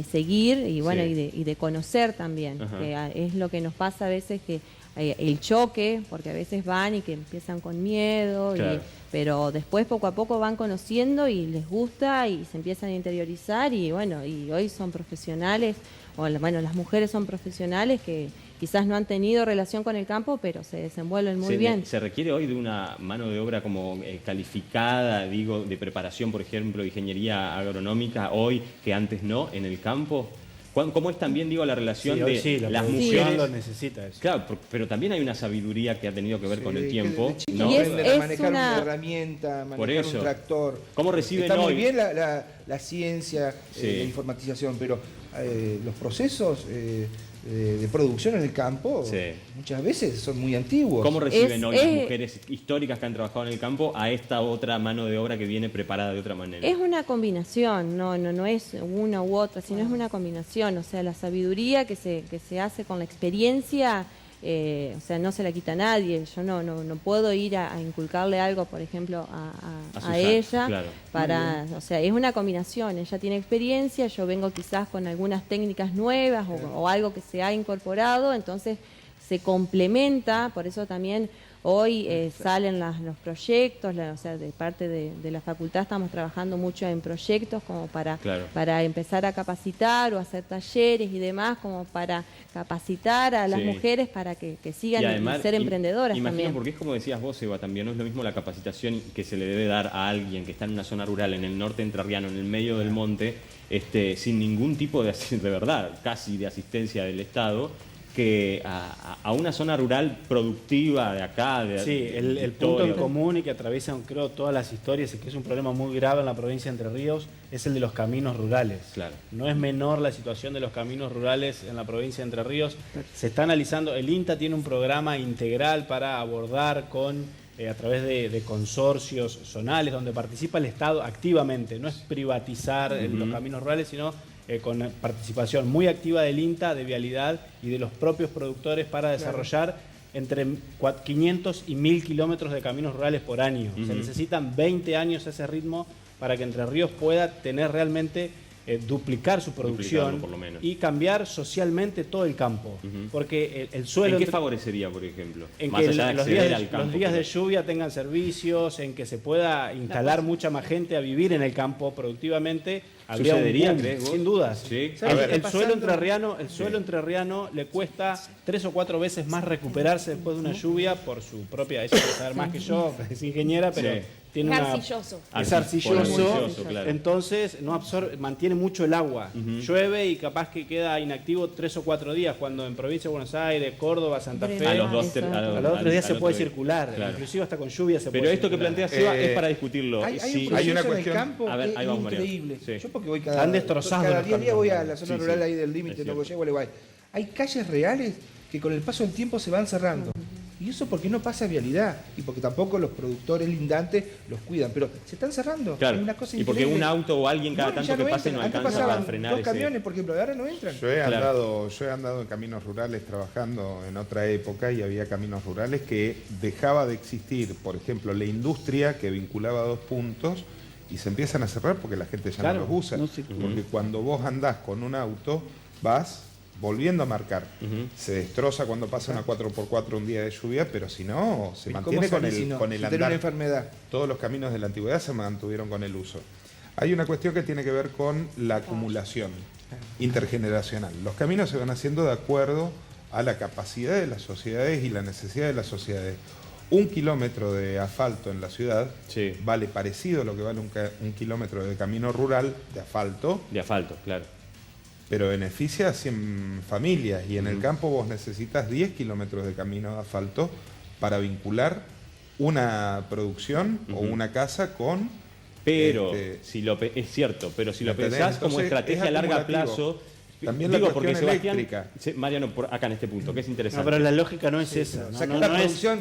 seguir y bueno, sí. y de conocer también, que es lo que nos pasa a veces, que el choque, porque a veces van y que empiezan con miedo, claro. Pero después poco a poco van conociendo y les gusta y se empiezan a interiorizar, y bueno, y hoy son profesionales, las mujeres son profesionales que quizás no han tenido relación con el campo, pero se desenvuelven muy bien. ¿Se requiere hoy de una mano de obra como calificada, digo, de preparación, por ejemplo, de ingeniería agronómica hoy, que antes no, en el campo? ¿Cómo es también, digo, la relación de las mujeres? Lo necesita eso. Claro, pero también hay una sabiduría que ha tenido que ver con el tiempo, ¿no? Aprenden a manejar una herramienta, manejar un tractor. ¿Cómo reciben Está hoy? muy bien la ciencia, la informatización, pero los procesos de producción en el campo muchas veces son muy antiguos. ¿Cómo reciben hoy las mujeres históricas que han trabajado en el campo a esta otra mano de obra que viene preparada de otra manera? Es una combinación, no es una u otra, sino es una combinación. O sea, la sabiduría que se hace con la experiencia, o sea, no se la quita a nadie. Yo no puedo ir a inculcarle algo, por ejemplo, a ella, claro. O sea, es una combinación. Ella tiene experiencia, yo vengo quizás con algunas técnicas nuevas o algo que se ha incorporado, entonces se complementa. Por eso también hoy salen los proyectos, o sea, de parte de la facultad estamos trabajando mucho en proyectos como para empezar a capacitar o hacer talleres y demás, como para capacitar a las mujeres para que sigan además, ser emprendedoras también. Porque es como decías vos, Eva, también no es lo mismo la capacitación que se le debe dar a alguien que está en una zona rural, en el norte entrerriano, en el medio del monte, sin ningún tipo de verdad, casi de asistencia del Estado, que a una zona rural productiva de acá. Sí, el punto en común y que atraviesan, creo, todas las historias y que es un problema muy grave en la provincia de Entre Ríos es el de los caminos rurales. Claro. No es menor la situación de los caminos rurales en la provincia de Entre Ríos. Se está analizando, el INTA tiene un programa integral para abordar a través de consorcios zonales donde participa el Estado activamente. No es privatizar los caminos rurales, sino con participación muy activa del INTA, de Vialidad y de los propios productores para desarrollar entre 500 y 1000 kilómetros de caminos rurales por año. Se necesitan 20 años a ese ritmo para que Entre Ríos pueda tener realmente duplicar su producción por lo menos, y cambiar socialmente todo el campo. Porque el suelo... ¿En qué favorecería, por ejemplo? En más que allá de los campo, días de lluvia tengan servicios, en que se pueda instalar mucha más gente a vivir en el campo productivamente. ¿Sucedería, crees vos? Sin dudas. Sí. El suelo entrerriano le cuesta 3 o 4 veces más recuperarse después de una lluvia por su propia... Ella debe saber más que yo, es ingeniera, pero... Sí. Tiene es arcilloso. Es arcilloso, claro. Entonces no absorbe, mantiene mucho el agua. Llueve y capaz que queda inactivo 3 o 4 días, cuando en provincia de Buenos Aires, Córdoba, Santa Fe, a los 2 3 días se puede circular, claro. Inclusive hasta con lluvia se puede Pero esto circular. que plantea Seba es para discutirlo. Hay sí. una cuestión en el campo increíble. Sí. Yo porque voy Están destrozados cada los 10 días voy a la Sí, zona rural sí. ahí del límite de Nogoyá, Gualeguay. Hay calles reales que con el paso del tiempo se van cerrando. Y eso porque no pasa vialidad y porque tampoco los productores lindantes los cuidan, pero se están cerrando. Claro. Es una cosa Y porque increíble. un auto o alguien cada No, tanto ya que no pase no entran. Antes alcanza para pasaban frenar 2 camiones, por ejemplo, ahora no entran. Yo he andado en caminos rurales trabajando en otra época y había caminos rurales que dejaba de existir, por ejemplo, la industria que vinculaba 2 puntos y se empiezan a cerrar porque la gente ya no los usa. Porque cuando vos andás con un auto, vas volviendo a marcar. Se destroza cuando pasa una 4x4 un día de lluvia, pero si no, se mantiene con el andar. Una enfermedad. Todos los caminos de la antigüedad se mantuvieron con el uso. Hay una cuestión que tiene que ver con la acumulación intergeneracional. Los caminos se van haciendo de acuerdo a la capacidad de las sociedades y la necesidad de las sociedades. 1 kilómetro de asfalto en la ciudad vale parecido a lo que vale un kilómetro de camino rural de asfalto. De asfalto, claro. Pero beneficia a 100 familias y en el campo vos necesitas 10 kilómetros de camino de asfalto para vincular una producción o una casa con... Pero, es cierto, pero si lo pensás como estrategia a largo plazo... También la cuestión eléctrica. Mariano, acá en este punto, que es interesante. No, pero la lógica no es esa.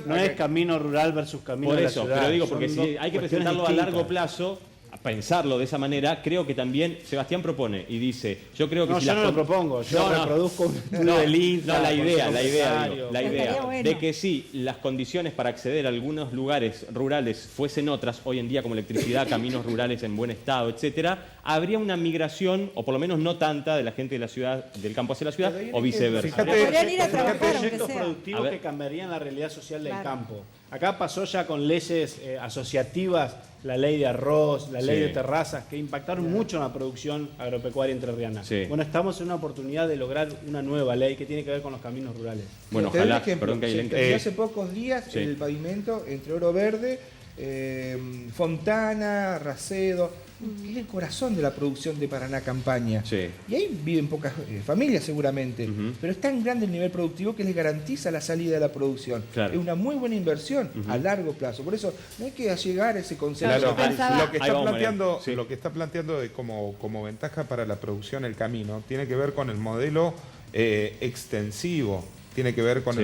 No es camino rural versus camino de la ciudad. Pero digo, porque si hay que presentarlo a largo plazo, a pensarlo de esa manera, creo que también Sebastián propone y dice, yo creo que yo no lo propongo, yo reproduzco la idea de que si las condiciones para acceder a algunos lugares rurales fuesen otras, hoy en día como electricidad, caminos rurales en buen estado, etcétera, habría una migración, o por lo menos no tanta, de la gente de la ciudad, del campo hacia la ciudad, o viceversa. Podrían ir a trabajar, proyectos productivos que cambiarían la realidad social del campo. Acá pasó ya con leyes asociativas, la ley de arroz, la ley de terrazas, que impactaron mucho en la producción agropecuaria entrerriana. Bueno, estamos en una oportunidad de lograr una nueva ley que tiene que ver con los caminos rurales. Bueno, ojalá, perdón que hay hace pocos días el pavimento entre Oro Verde, Fontana, Racedo, es el corazón de la producción de Paraná Campaña. Y ahí viven pocas familias seguramente, pero es tan grande el nivel productivo que les garantiza la salida de la producción. Es una muy buena inversión a largo plazo. Por eso no hay que llegar a ese concepto. Lo que está planteando como ventaja para la producción el camino tiene que ver con el modelo extensivo. Tiene que ver con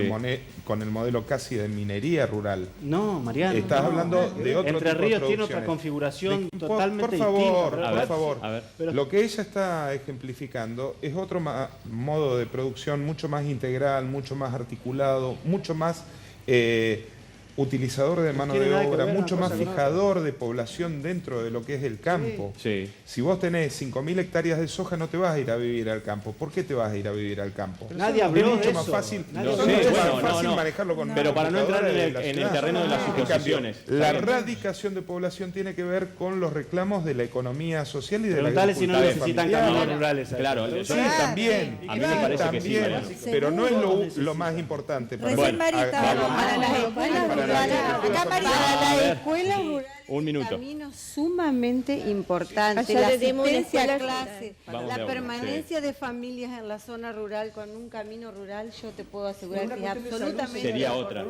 el modelo casi de minería rural. No, Mariano. Estás hablando de otro Entre tipo de Ríos tiene otra configuración totalmente distinta. Por favor. Lo que ella está ejemplificando es otro modo de producción mucho más integral, mucho más articulado, mucho más utilizador de mano de obra, mucho más fijador de población dentro de lo que es el campo. Si vos tenés 5.000 hectáreas de soja, no te vas a ir a vivir al campo. ¿Por qué te vas a ir a vivir al campo? Nadie habló de eso. Más fácil, fácil manejarlo con pero para no entrar en el terreno de las suposiciones. La radicación de población tiene que ver con los reclamos de la economía social y de la agricultura. Si no necesitan caminos rurales. Claro, sí, también. A mí me parece que sí, pero no es lo más importante. Recién Mari estaba para las escuelas la escuela rural un minuto. un camino sumamente importante. Allá La tenemos una asistencia a escuela clase, Vamos la de a uno, permanencia de familias en la zona rural con un camino rural, yo te puedo asegurar que es absolutamente... Sería otra.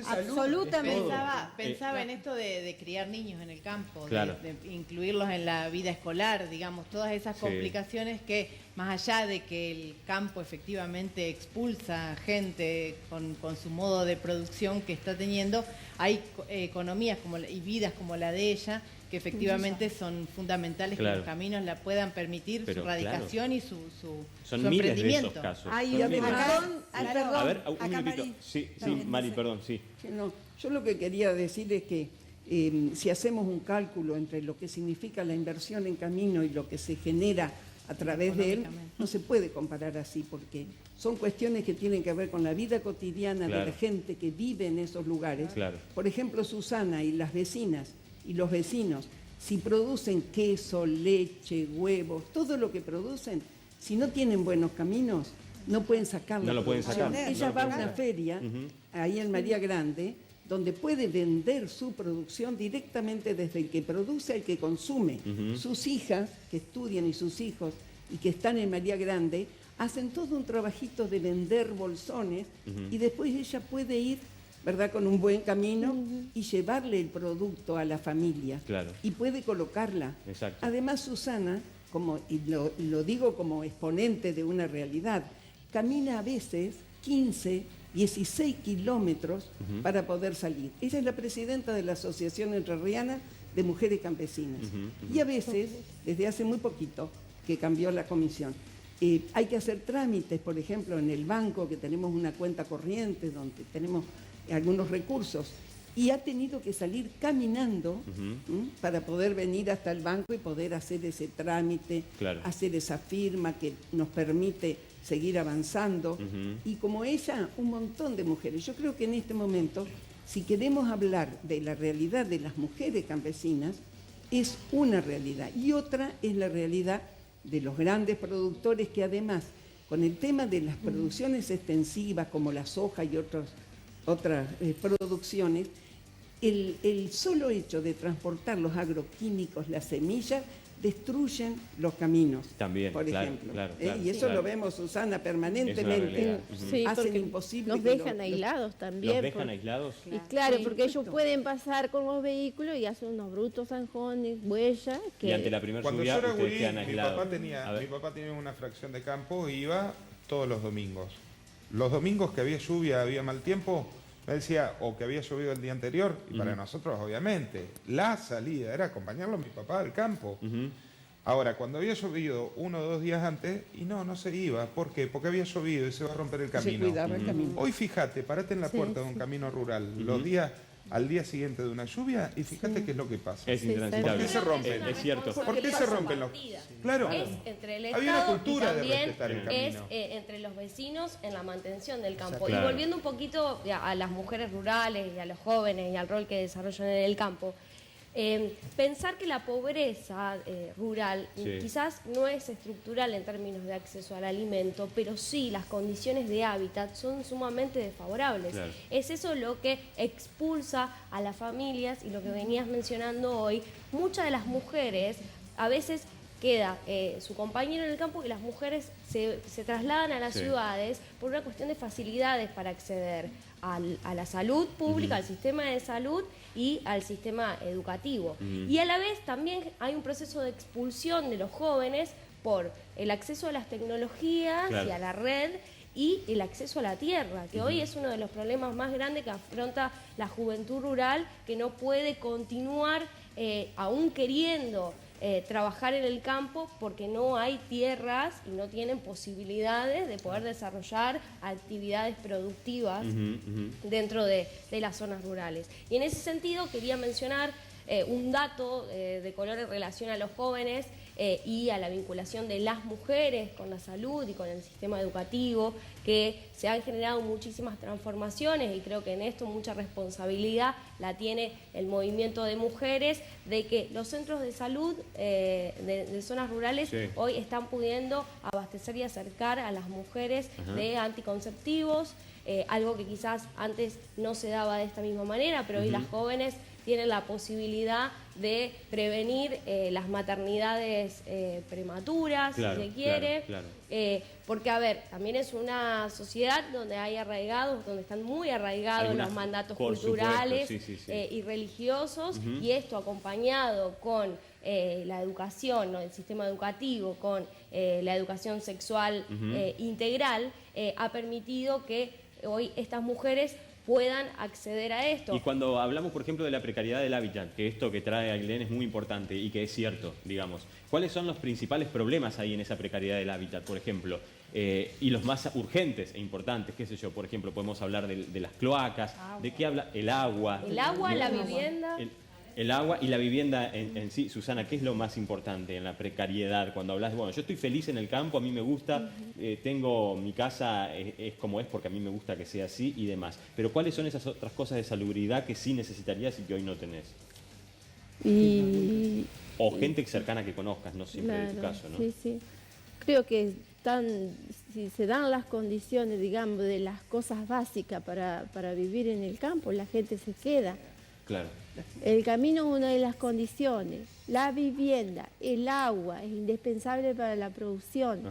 Absolutamente. Pensaba en esto de criar niños en el campo, Claro. de incluirlos en la vida escolar, digamos, todas esas complicaciones que, más allá de que el campo efectivamente expulsa gente con su modo de producción que está teniendo, hay economías y vidas como la de ella que efectivamente son fundamentales, Claro. que los caminos la puedan permitir, Pero, su radicación y su Son su miles de emprendimiento. esos casos. Ay, Son miles. perdón, A ver, un acá minutito. Mari. Sí, Mari, perdón, sí. No, yo lo que quería decir es que si hacemos un cálculo entre lo que significa la inversión en camino y lo que se genera a través de él, no se puede comparar así, porque son cuestiones que tienen que ver con la vida cotidiana de la gente que vive en esos lugares. Claro. Por ejemplo, Susana y las vecinas y los vecinos, si producen queso, leche, huevos, todo lo que producen, si no tienen buenos caminos, no pueden sacarlo. No lo pueden sacar. Ella va a una feria, ahí en María Grande, donde puede vender su producción directamente desde el que produce al que consume. Sus hijas, que estudian, y sus hijos, y que están en María Grande, hacen todo un trabajito de vender bolsones, y después ella puede ir, ¿verdad?, con un buen camino y llevarle el producto a la familia. Claro. Y puede colocarla. Exacto. Además, Susana, y lo digo como exponente de una realidad, camina a veces 15, 16 kilómetros para poder salir. Ella es la presidenta de la Asociación Entrerriana de Mujeres Campesinas. Y a veces, desde hace muy poquito, que cambió la comisión, hay que hacer trámites, por ejemplo, en el banco, que tenemos una cuenta corriente donde tenemos algunos recursos, y ha tenido que salir caminando para poder venir hasta el banco y poder hacer ese trámite, Claro. hacer esa firma que nos permite seguir avanzando. Y como ella, un montón de mujeres. Yo creo que en este momento, si queremos hablar de la realidad de las mujeres campesinas, es una realidad. Y otra es la realidad de los grandes productores que además, con el tema de las producciones extensivas como la soja y otras producciones, el solo hecho de transportar los agroquímicos, las semillas, destruyen los caminos. También, por claro, ejemplo. claro, Y eso lo vemos, Susana, permanentemente. Sí, Hacen porque imposible nos que dejan aislados también. ¿Los dejan aislados? Y claro, Sí, porque ellos exacto. pueden pasar con los vehículos y hacen unos brutos zanjones, huellas, que... Y ante la primera Cuando yo lluvia era ustedes gurí, quedan mi aislados. papá tenía una fracción de campo y iba todos los domingos. Los domingos que había lluvia, había mal tiempo, me decía, o que había llovido el día anterior, y para nosotros, obviamente, la salida era acompañarlo a mi papá al campo. Ahora, cuando había llovido 1 o 2 días antes, y no se iba. ¿Por qué? Porque había llovido y se va a romper el camino. Se cuidaba el camino. Hoy fíjate, parate en la puerta de un camino rural, los días al día siguiente de una lluvia, y fíjate qué es lo que pasa. Es intransitable. ¿Por qué se rompen? Es cierto. ¿Por qué se rompen los...? Claro. Es entre el Había una Estado cultura y de también respetar el es camino. entre los vecinos en la mantención del campo. Claro. Y volviendo un poquito a las mujeres rurales y a los jóvenes y al rol que desarrollan en el campo, pensar que la pobreza rural quizás no es estructural en términos de acceso al alimento, pero sí las condiciones de hábitat son sumamente desfavorables. Claro. Es eso lo que expulsa a las familias, y lo que venías mencionando hoy, muchas de las mujeres a veces queda su compañero en el campo, y las mujeres se trasladan a las ciudades por una cuestión de facilidades para acceder a la salud pública, al sistema de salud y al sistema educativo. Y a la vez también hay un proceso de expulsión de los jóvenes por el acceso a las tecnologías y a la red, y el acceso a la tierra, que hoy es uno de los problemas más grandes que afronta la juventud rural, que no puede continuar aún queriendo trabajar en el campo porque no hay tierras y no tienen posibilidades de poder desarrollar actividades productivas dentro de las zonas rurales. Y en ese sentido quería mencionar un dato de color en relación a los jóvenes y a la vinculación de las mujeres con la salud y con el sistema educativo, que se han generado muchísimas transformaciones, y creo que en esto mucha responsabilidad la tiene el movimiento de mujeres, de que los centros de salud de zonas rurales hoy están pudiendo abastecer y acercar a las mujeres de anticonceptivos, algo que quizás antes no se daba de esta misma manera, pero hoy las jóvenes tienen la posibilidad de prevenir las maternidades prematuras, claro, si se quiere. Claro. Porque, a ver, también es una sociedad donde hay arraigados, donde están muy arraigados los mandatos culturales y religiosos, y esto acompañado con la educación, ¿no? El sistema educativo, con la educación sexual integral, ha permitido que hoy estas mujeres puedan acceder a esto. Y cuando hablamos, por ejemplo, de la precariedad del hábitat, que esto que trae Ailén es muy importante y que es cierto, digamos, ¿cuáles son los principales problemas ahí en esa precariedad del hábitat, por ejemplo? Y los más urgentes e importantes, qué sé yo, por ejemplo, podemos hablar de las cloacas, ¿de qué habla? El agua. El agua, la vivienda. El agua y la vivienda en sí. Susana, ¿qué es lo más importante en la precariedad? Cuando hablas, bueno, yo estoy feliz en el campo, a mí me gusta, tengo mi casa, es como es porque a mí me gusta que sea así y demás. Pero ¿cuáles son esas otras cosas de salubridad que sí necesitarías y que hoy no tenés? O gente cercana que conozcas, no siempre de tu caso, ¿no? Sí, sí. Creo que si se dan las condiciones, digamos, de las cosas básicas para vivir en el campo, la gente se queda. Claro. El camino es una de las condiciones. La vivienda, el agua es indispensable para la producción.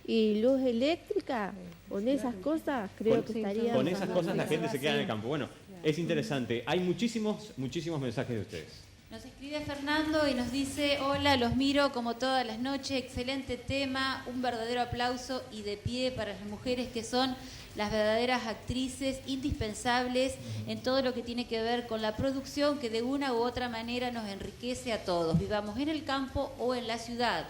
Y luz eléctrica, con esas cosas creo que estaría... Con esas cosas la gente se queda en el campo. Bueno, es interesante. Hay muchísimos mensajes de ustedes. Nos escribe Fernando y nos dice: hola, los miro como todas las noches, excelente tema, un verdadero aplauso y de pie para las mujeres que son las verdaderas actrices indispensables en todo lo que tiene que ver con la producción que de una u otra manera nos enriquece a todos, vivamos en el campo o en la ciudad.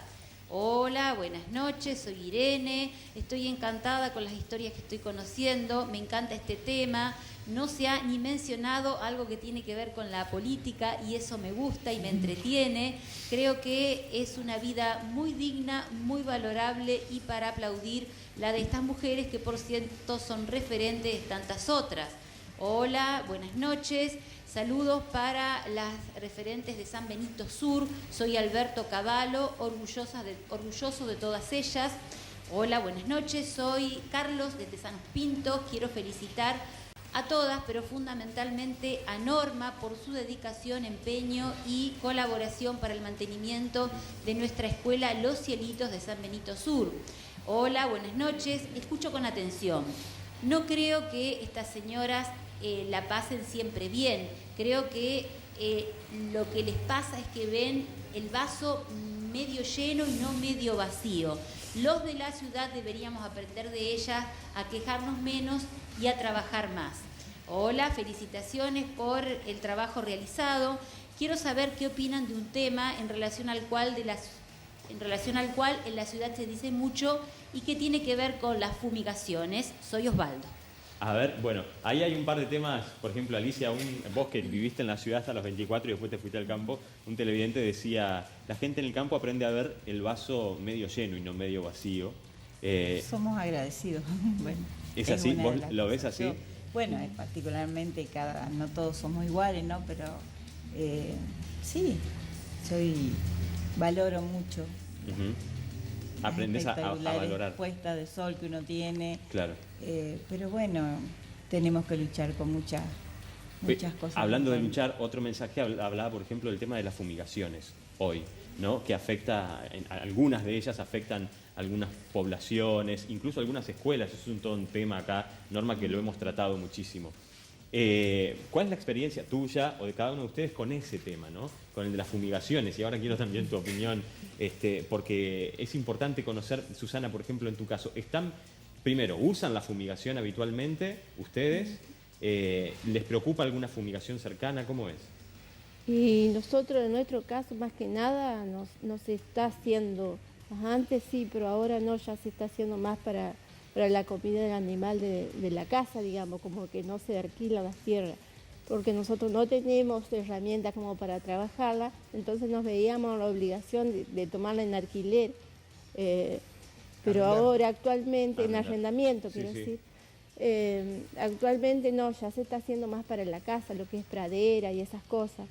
Hola, buenas noches, soy Irene, estoy encantada con las historias que estoy conociendo, me encanta este tema, no se ha ni mencionado algo que tiene que ver con la política y eso me gusta y me entretiene, creo que es una vida muy digna, muy valorable y para aplaudir la de estas mujeres que por cierto son referentes de tantas otras. Hola, buenas noches. Saludos para las referentes de San Benito Sur. Soy Alberto Cavallo, orgulloso de todas ellas. Hola, buenas noches. Soy Carlos de Tesanos Pintos. Quiero felicitar a todas, pero fundamentalmente a Norma por su dedicación, empeño y colaboración para el mantenimiento de nuestra escuela Los Cielitos de San Benito Sur. Hola, buenas noches. Escucho con atención. No creo que estas señoras la pasen siempre bien. Creo que lo que les pasa es que ven el vaso medio lleno y no medio vacío. Los de la ciudad deberíamos aprender de ellas a quejarnos menos y a trabajar más. Hola, felicitaciones por el trabajo realizado. Quiero saber qué opinan de un tema en relación al cual en la ciudad se dice mucho y que tiene que ver con las fumigaciones. Soy Osvaldo. A ver, bueno, ahí hay un par de temas. Por ejemplo, Alicia, vos que viviste en la ciudad hasta los 24 y después te fuiste al campo, un televidente decía, la gente en el campo aprende a ver el vaso medio lleno y no medio vacío. Somos agradecidos. Bueno, ¿es así? ¿Vos lo ves así? Bueno, particularmente no todos somos iguales, ¿no? Pero sí, valoro mucho. Aprendes a valorar. Puesta de sol que uno tiene. Claro. Pero bueno, tenemos que luchar con muchas cosas. Hablando de luchar, otro mensaje hablaba, por ejemplo, del tema de las fumigaciones hoy, ¿no? Que algunas de ellas afectan algunas poblaciones, incluso algunas escuelas. Es todo un tema acá, Norma, que lo hemos tratado muchísimo. ¿Cuál es la experiencia tuya o de cada uno de ustedes con ese tema, ¿no? Con el de las fumigaciones? Y ahora quiero también tu opinión, porque es importante conocer, Susana, por ejemplo, en tu caso, primero, ¿usan la fumigación habitualmente ustedes? ¿Les preocupa alguna fumigación cercana? ¿Cómo es? Y nosotros, en nuestro caso, más que nada, no se está haciendo. Antes sí, pero ahora no, ya se está haciendo más para la comida del animal de la casa, digamos, como que no se alquilan las tierras, porque nosotros no tenemos herramientas como para trabajarla, entonces nos veíamos la obligación de tomarla en alquiler, pero ahora actualmente, en arrendamiento, quiero decir, actualmente no, ya se está haciendo más para la casa, lo que es pradera y esas cosas,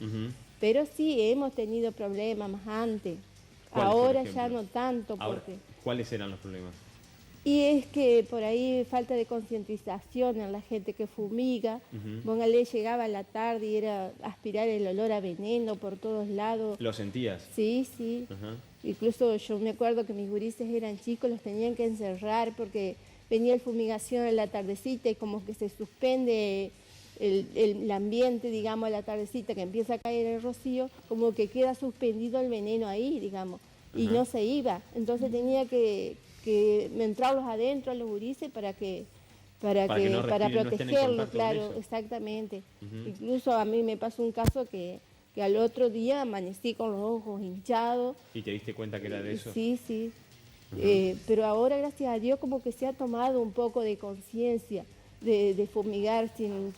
pero sí hemos tenido problemas más antes, ahora ya no tanto. ¿Cuáles eran los problemas? Y es que por ahí falta de concientización en la gente que fumiga. Póngale, llegaba a la tarde y era aspirar el olor a veneno por todos lados. ¿Lo sentías? Sí, sí. Incluso yo me acuerdo que mis gurises eran chicos, los tenían que encerrar porque venía el fumigación en la tardecita y como que se suspende el ambiente, digamos, a la tardecita que empieza a caer el rocío, como que queda suspendido el veneno ahí, digamos, y no se iba. Entonces tenía que entrarlos adentro a los gurises para protegerlos, claro, exactamente. Incluso a mí me pasó un caso que al otro día amanecí con los ojos hinchados. ¿Y te diste cuenta que era de eso? Sí, sí. Pero ahora, gracias a Dios, como que se ha tomado un poco de conciencia de fumigar según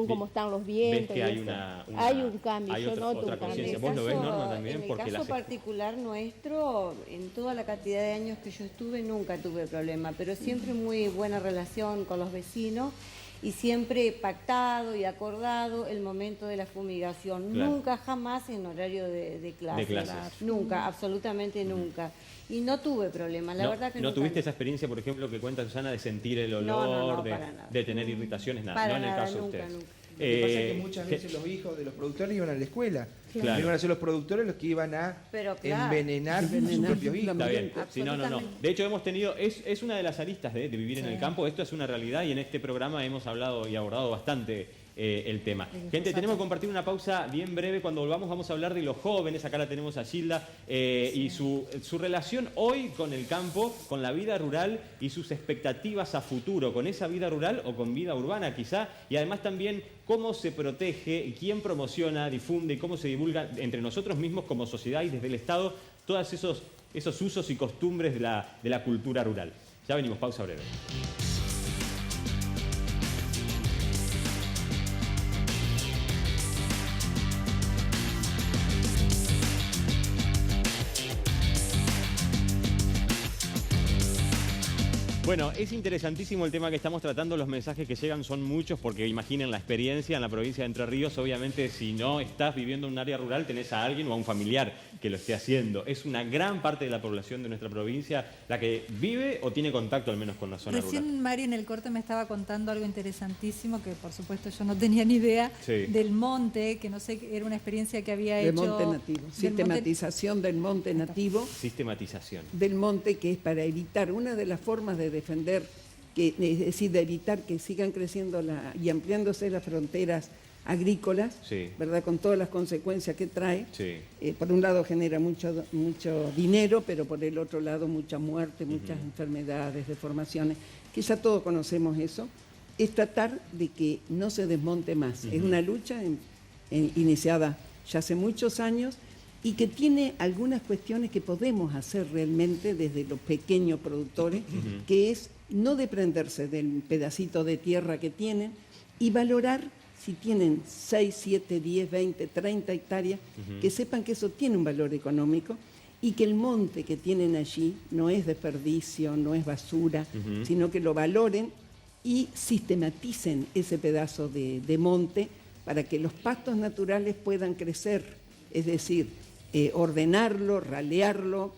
cómo están los vientos. ¿Ves que hay un cambio, hay yo noto otra un cambio. conciencia? ¿Vos lo ves, Norma, también? En el caso particular nuestro, en toda la cantidad de años que yo estuve, nunca tuve problema, pero siempre muy buena relación con los vecinos y siempre pactado y acordado el momento de la fumigación. Claro. Nunca, jamás en horario de clase. Nunca, absolutamente nunca. Y no tuve problema, la verdad que ¿No tuviste esa experiencia, por ejemplo, que cuenta Susana, de sentir el olor, de tener irritaciones? Nada, no en el caso de ustedes. Lo que pasa es que muchas veces los hijos de los productores iban a la escuela. Claro. Iban a ser los productores los que iban a envenenar sus propios hijos. Está bien. Sí, no. De hecho, hemos tenido, es una de las aristas de vivir en el campo. Esto es una realidad y en este programa hemos hablado y abordado bastante el tema. Gente, tenemos que compartir una pausa bien breve. Cuando volvamos vamos a hablar de los jóvenes. Acá la tenemos a Gilda y su relación hoy con el campo, con la vida rural y sus expectativas a futuro, con esa vida rural o con vida urbana quizá. Y además también cómo se protege, quién promociona, difunde y cómo se divulga entre nosotros mismos como sociedad y desde el Estado todos esos usos y costumbres de la cultura rural. Ya venimos, pausa breve. Bueno, es interesantísimo el tema que estamos tratando, los mensajes que llegan son muchos porque imaginen la experiencia en la provincia de Entre Ríos, obviamente si no estás viviendo en un área rural tenés a alguien o a un familiar que lo esté haciendo. Es una gran parte de la población de nuestra provincia la que vive o tiene contacto al menos con la zona rural. Recién Mari en el corte me estaba contando algo interesantísimo que por supuesto yo no tenía ni idea del monte, que no sé, era una experiencia que había hecho... Del monte nativo, sistematización del monte nativo. Sistematización. Del monte, que es para evitar, una de las formas de defender, es decir, de evitar que sigan creciendo y ampliándose las fronteras agrícolas, ¿verdad? Con todas las consecuencias que trae. Por un lado genera mucho dinero, pero por el otro lado mucha muerte, muchas enfermedades, deformaciones. Quizá todos conocemos eso. Es tratar de que no se desmonte más. Es una lucha iniciada ya hace muchos años y que tiene algunas cuestiones que podemos hacer realmente desde los pequeños productores, que es no desprenderse del pedacito de tierra que tienen y valorar si tienen 6, 7, 10, 20, 30 hectáreas, que sepan que eso tiene un valor económico y que el monte que tienen allí no es desperdicio, no es basura, sino que lo valoren y sistematicen ese pedazo de monte para que los pastos naturales puedan crecer, es decir, ordenarlo, ralearlo,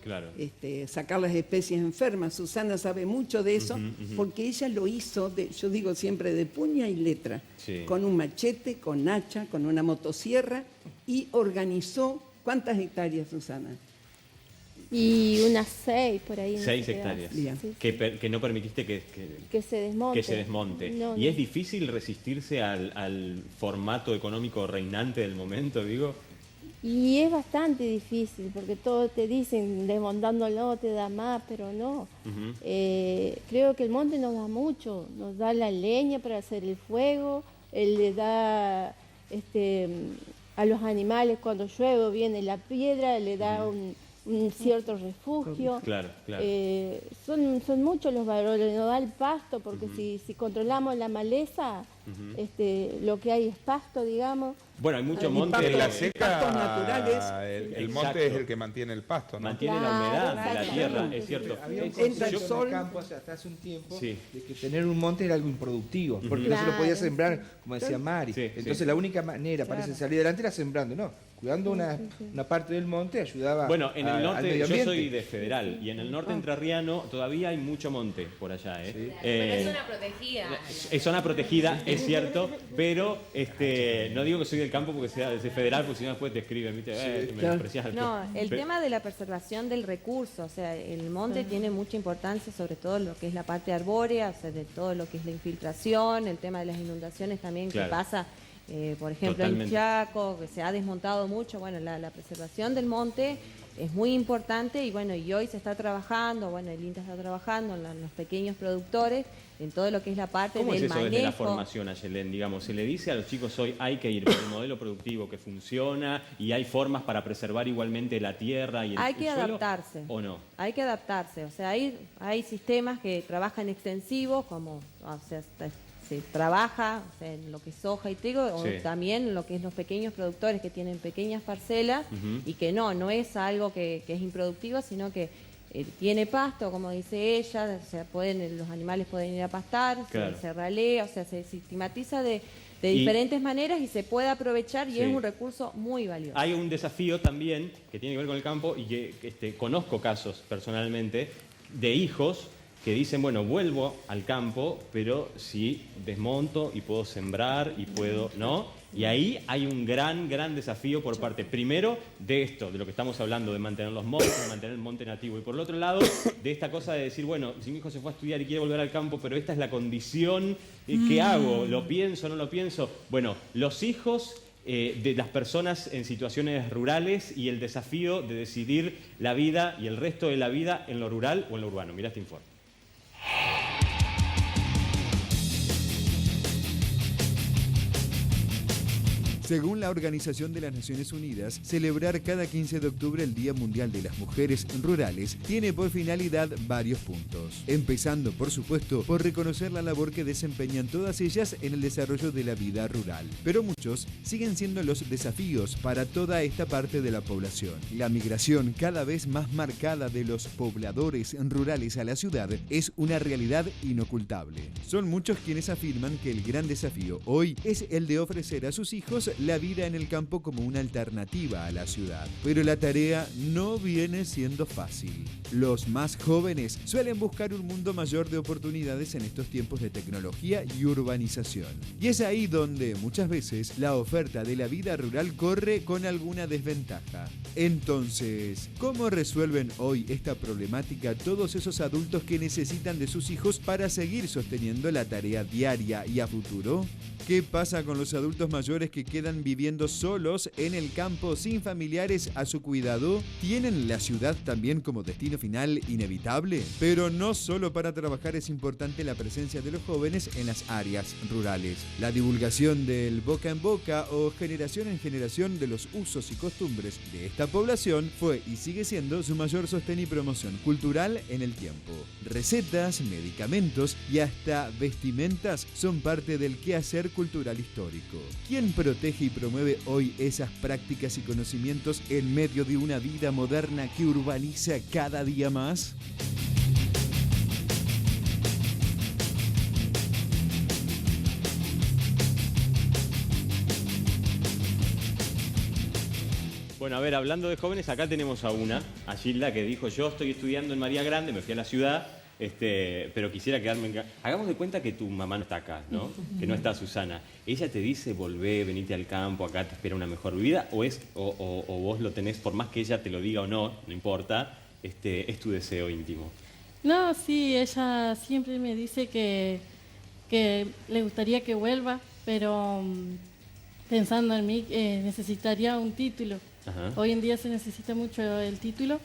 sacar las especies enfermas. Susana sabe mucho de eso porque ella lo hizo, yo digo siempre, de puña y letra, con un machete, con hacha, con una motosierra y organizó. ¿Cuántas hectáreas, Susana? Y unas 6 por ahí. 6 hectáreas. Sí. Que no permitiste que se desmonte. Que se desmonte. No. ¿Es difícil resistirse al formato económico reinante del momento, digo? Y es bastante difícil, porque todos te dicen, desmontándolo te da más, pero no. Creo que el monte nos da mucho, nos da la leña para hacer el fuego, le da a los animales cuando llueve viene la piedra, le da un cierto refugio. Claro. Son muchos los valores, nos da el pasto, porque si controlamos la maleza, Lo que hay es pasto, digamos. Bueno, hay mucho monte. En la seca, pastos naturales. el monte es el que mantiene el pasto, ¿no? Mantiene la humedad de la tierra, es cierto. Había un concepto en el campo hasta hace un tiempo de que tener un monte era algo improductivo, porque no se lo podía sembrar, como decía Mari. Entonces la única manera, parece, de salir adelante era sembrando, ¿no? Cuidando una parte del monte ayudaba. Bueno, en el norte, yo soy de Federal, y en el norte entrerriano todavía hay mucho monte por allá. Pero es zona protegida. Es zona protegida, es cierto, pero no digo que soy del campo porque sea de Federal, porque si no después te escriben, ¿viste? Me desprecias al No, el tema de la preservación del recurso, o sea, el monte tiene mucha importancia, sobre todo lo que es la parte arbórea, o sea, de todo lo que es la infiltración, el tema de las inundaciones también que pasa. Por ejemplo, en Chaco, que se ha desmontado mucho, bueno, la preservación del monte es muy importante y bueno, y hoy se está trabajando, bueno, el INTA está trabajando en los pequeños productores, en todo lo que es la parte del manejo. ¿Cómo es eso desde la formación, Ayelén? Digamos, se le dice a los chicos hoy hay que ir por el modelo productivo que funciona y hay formas para preservar igualmente la tierra y el suelo. Hay que adaptarse. ¿O no? Hay que adaptarse, o sea, hay sistemas que trabajan extensivos, como, o sea, se trabaja, o sea, en lo que es soja y trigo, o también en lo que es los pequeños productores que tienen pequeñas parcelas y que no es algo que es improductivo, sino que tiene pasto, como dice ella, o sea, los animales pueden ir a pastar, se ralea, o sea, se sistematiza de diferentes maneras y se puede aprovechar y es un recurso muy valioso. Hay un desafío también que tiene que ver con el campo y que conozco casos personalmente de hijos que dicen, bueno, vuelvo al campo, pero si desmonto y puedo sembrar y puedo, ¿no? Y ahí hay un gran desafío por parte, primero, de esto, de lo que estamos hablando, de mantener los montes, de mantener el monte nativo. Y por el otro lado, de esta cosa de decir, bueno, si mi hijo se fue a estudiar y quiere volver al campo, pero esta es la condición, ¿qué hago? ¿Lo pienso, no lo pienso? Bueno, los hijos de las personas en situaciones rurales y el desafío de decidir la vida y el resto de la vida en lo rural o en lo urbano. Mirá este informe. Según la Organización de las Naciones Unidas, celebrar cada 15 de octubre el Día Mundial de las Mujeres Rurales tiene por finalidad varios puntos. Empezando, por supuesto, por reconocer la labor que desempeñan todas ellas en el desarrollo de la vida rural. Pero muchos siguen siendo los desafíos para toda esta parte de la población. La migración cada vez más marcada de los pobladores rurales a la ciudad es una realidad inocultable. Son muchos quienes afirman que el gran desafío hoy es el de ofrecer a sus hijos la vida en el campo como una alternativa a la ciudad. Pero la tarea no viene siendo fácil. Los más jóvenes suelen buscar un mundo mayor de oportunidades en estos tiempos de tecnología y urbanización. Y es ahí donde muchas veces la oferta de la vida rural corre con alguna desventaja. Entonces, ¿cómo resuelven hoy esta problemática todos esos adultos que necesitan de sus hijos para seguir sosteniendo la tarea diaria y a futuro? ¿Qué pasa con los adultos mayores que quedan viviendo solos en el campo sin familiares a su cuidado? ¿Tienen la ciudad también como destino final inevitable? Pero no solo para trabajar es importante la presencia de los jóvenes en las áreas rurales. La divulgación del boca en boca o generación en generación de los usos y costumbres de esta población fue y sigue siendo su mayor sostén y promoción cultural en el tiempo. Recetas, medicamentos y hasta vestimentas son parte del quehacer cultural histórico. ¿Quién protege y promueve hoy esas prácticas y conocimientos en medio de una vida moderna que urbaniza cada día más? Bueno, a ver, hablando de jóvenes, acá tenemos a Gilda, que dijo, yo estoy estudiando en María Grande, me fui a la ciudad, pero quisiera quedarme en casa. Hagamos de cuenta que tu mamá no está acá, ¿no? Que no está Susana. ¿Ella te dice, volvé, venite al campo, acá te espera una mejor vida? ¿O vos lo tenés, por más que ella te lo diga o no, no importa, es tu deseo íntimo? No, sí, ella siempre me dice que le gustaría que vuelva, pero pensando en mí, necesitaría un título. Ajá. Hoy en día se necesita mucho el título.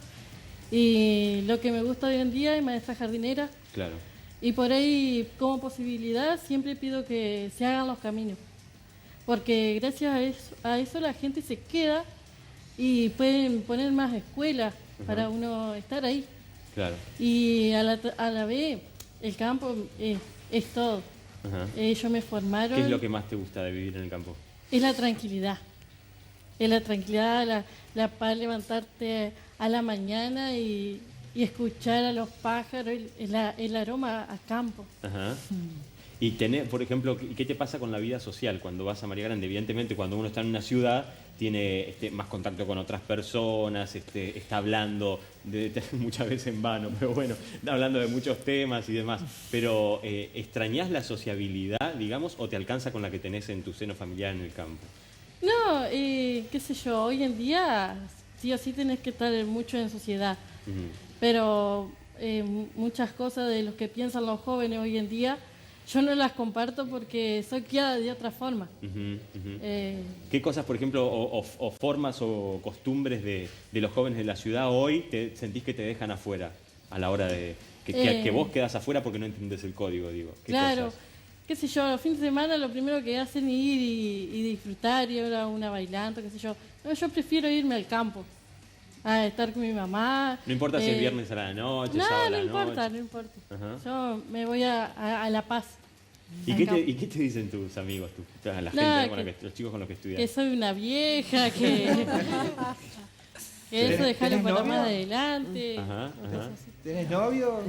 Y lo que me gusta hoy en día es maestra jardinera. Claro. Y por ahí, como posibilidad, siempre pido que se hagan los caminos. Porque gracias a eso la gente se queda y pueden poner más escuelas para uno estar ahí. Claro. Y a la vez, el campo es todo. Ellos me formaron. ¿Qué es lo que más te gusta de vivir en el campo? Es la tranquilidad. Es la tranquilidad, la paz, levantarte a la mañana y escuchar a los pájaros, el aroma a campo. Ajá. Y tener, por ejemplo, ¿qué te pasa con la vida social cuando vas a María Grande? Evidentemente, cuando uno está en una ciudad, tiene más contacto con otras personas, está hablando, muchas veces en vano, pero bueno, está hablando de muchos temas y demás. Pero, ¿extrañás la sociabilidad, digamos, o te alcanza con la que tenés en tu seno familiar en el campo? No, qué sé yo, hoy en día sí o sí tenés que estar mucho en sociedad. Pero muchas cosas de lo que piensan los jóvenes hoy en día, yo no las comparto porque soy criada de otra forma. ¿Qué cosas, por ejemplo, o formas o costumbres de los jóvenes de la ciudad hoy sentís que te dejan afuera a la hora de que vos quedás afuera porque no entendés el código, digo? ¿Qué claro, cosas? qué sé yo, los fines de semana lo primero que hacen es ir y disfrutar y ahora una bailando, qué sé yo. No, yo prefiero irme al campo. A estar con mi mamá. No importa si es viernes a la noche, sábado a la noche. No importa. Ajá. Yo me voy a La Paz. ¿Y qué te dicen tus amigos, la gente, los chicos con los que estudias? Que soy una vieja, que eso dejarlo para más adelante. Ajá. ¿Tenés novio?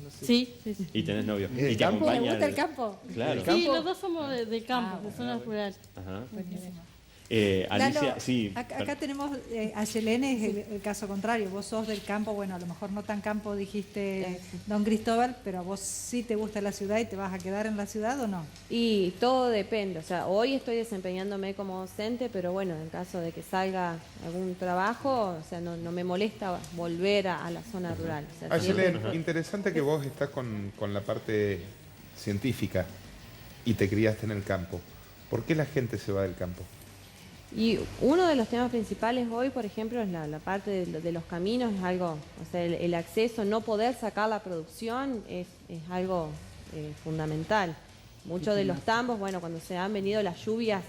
No sé. Sí. ¿Y tenés novio? ¿Y te acompaña? ¿Te gusta el campo? Claro. Sí, los dos somos del campo, de zona rural. Ajá. Buenísimo. Alicia, Lalo, sí. Acá tenemos a Yelene, es el caso contrario. Vos sos del campo, bueno, a lo mejor no tan campo dijiste Don Cristóbal, pero a vos sí te gusta la ciudad y te vas a quedar en la ciudad o no. Y todo depende, o sea, hoy estoy desempeñándome como docente, pero bueno, en caso de que salga algún trabajo, o sea, no me molesta volver a la zona rural. O sea, Yelene, interesante que vos estás con la parte científica y te criaste en el campo. ¿Por qué la gente se va del campo? Y uno de los temas principales hoy, por ejemplo, es la parte de los caminos, es algo, o sea, el acceso, no poder sacar la producción es algo fundamental. Muchos de los tambos, bueno, cuando se han venido las lluvias,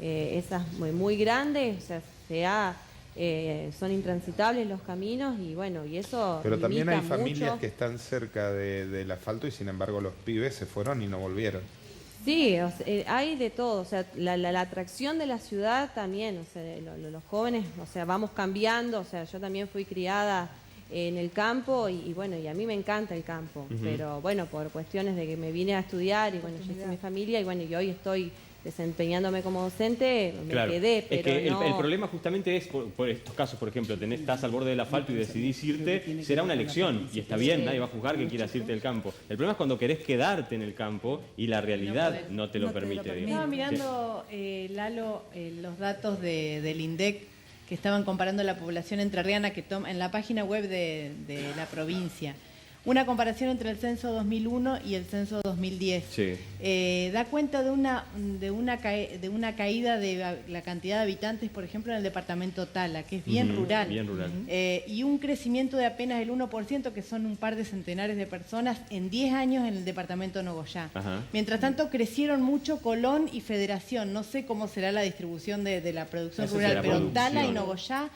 esas muy grandes, o sea, son intransitables los caminos y bueno, y eso. Pero también hay familias mucho. que están cerca del asfalto y sin embargo los pibes se fueron y no volvieron. Sí, o sea, hay de todo, o sea, la atracción de la ciudad también, o sea, los jóvenes, o sea, vamos cambiando, o sea, yo también fui criada en el campo y bueno, y a mí me encanta el campo, pero bueno, por cuestiones de que me vine a estudiar y bueno, yo hice mi familia y bueno, y hoy estoy desempeñándome como docente, me quedé, pero es que no... el problema justamente es, por estos casos, por ejemplo, estás al borde del asfalto y decidís irte, será una elección, y está bien, nadie va a juzgar que quieras irte del campo. El problema es cuando querés quedarte en el campo y la realidad no te lo permite. Estaba mirando, Lalo, los datos del INDEC que estaban comparando la población entrerriana que en la página web de la provincia. Una comparación entre el censo 2001 y el censo 2010. Sí. Da cuenta de una caída de la cantidad de habitantes, por ejemplo, en el departamento Tala, que es bien rural. Bien rural. Y un crecimiento de apenas el 1%, que son un par de centenares de personas, en 10 años en el departamento Nogoyá. Ajá. Mientras tanto, crecieron mucho Colón y Federación. No sé cómo será la distribución de la producción rural, pero Tala y Nogoyá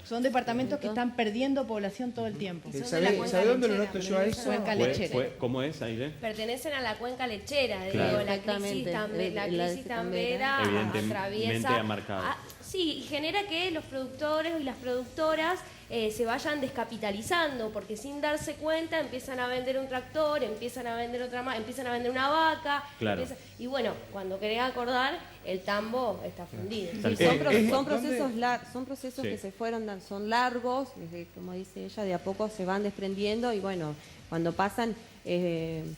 son departamentos que están perdiendo población todo el tiempo. ¿Sabe dónde lo noto yo a eso? Cuenca lechera. ¿Cómo es, Aire? Pertenecen a la cuenca lechera, claro. Digo, la crisis tambera atraviesa. Sí, y genera que los productores y las productoras se vayan descapitalizando, porque sin darse cuenta empiezan a vender un tractor, empiezan a vender empiezan a vender una vaca, y bueno, cuando querés acordar, el tambo está fundido. Sí, son procesos que se fueron, son largos, como dice ella, de a poco se van desprendiendo y bueno, cuando pasan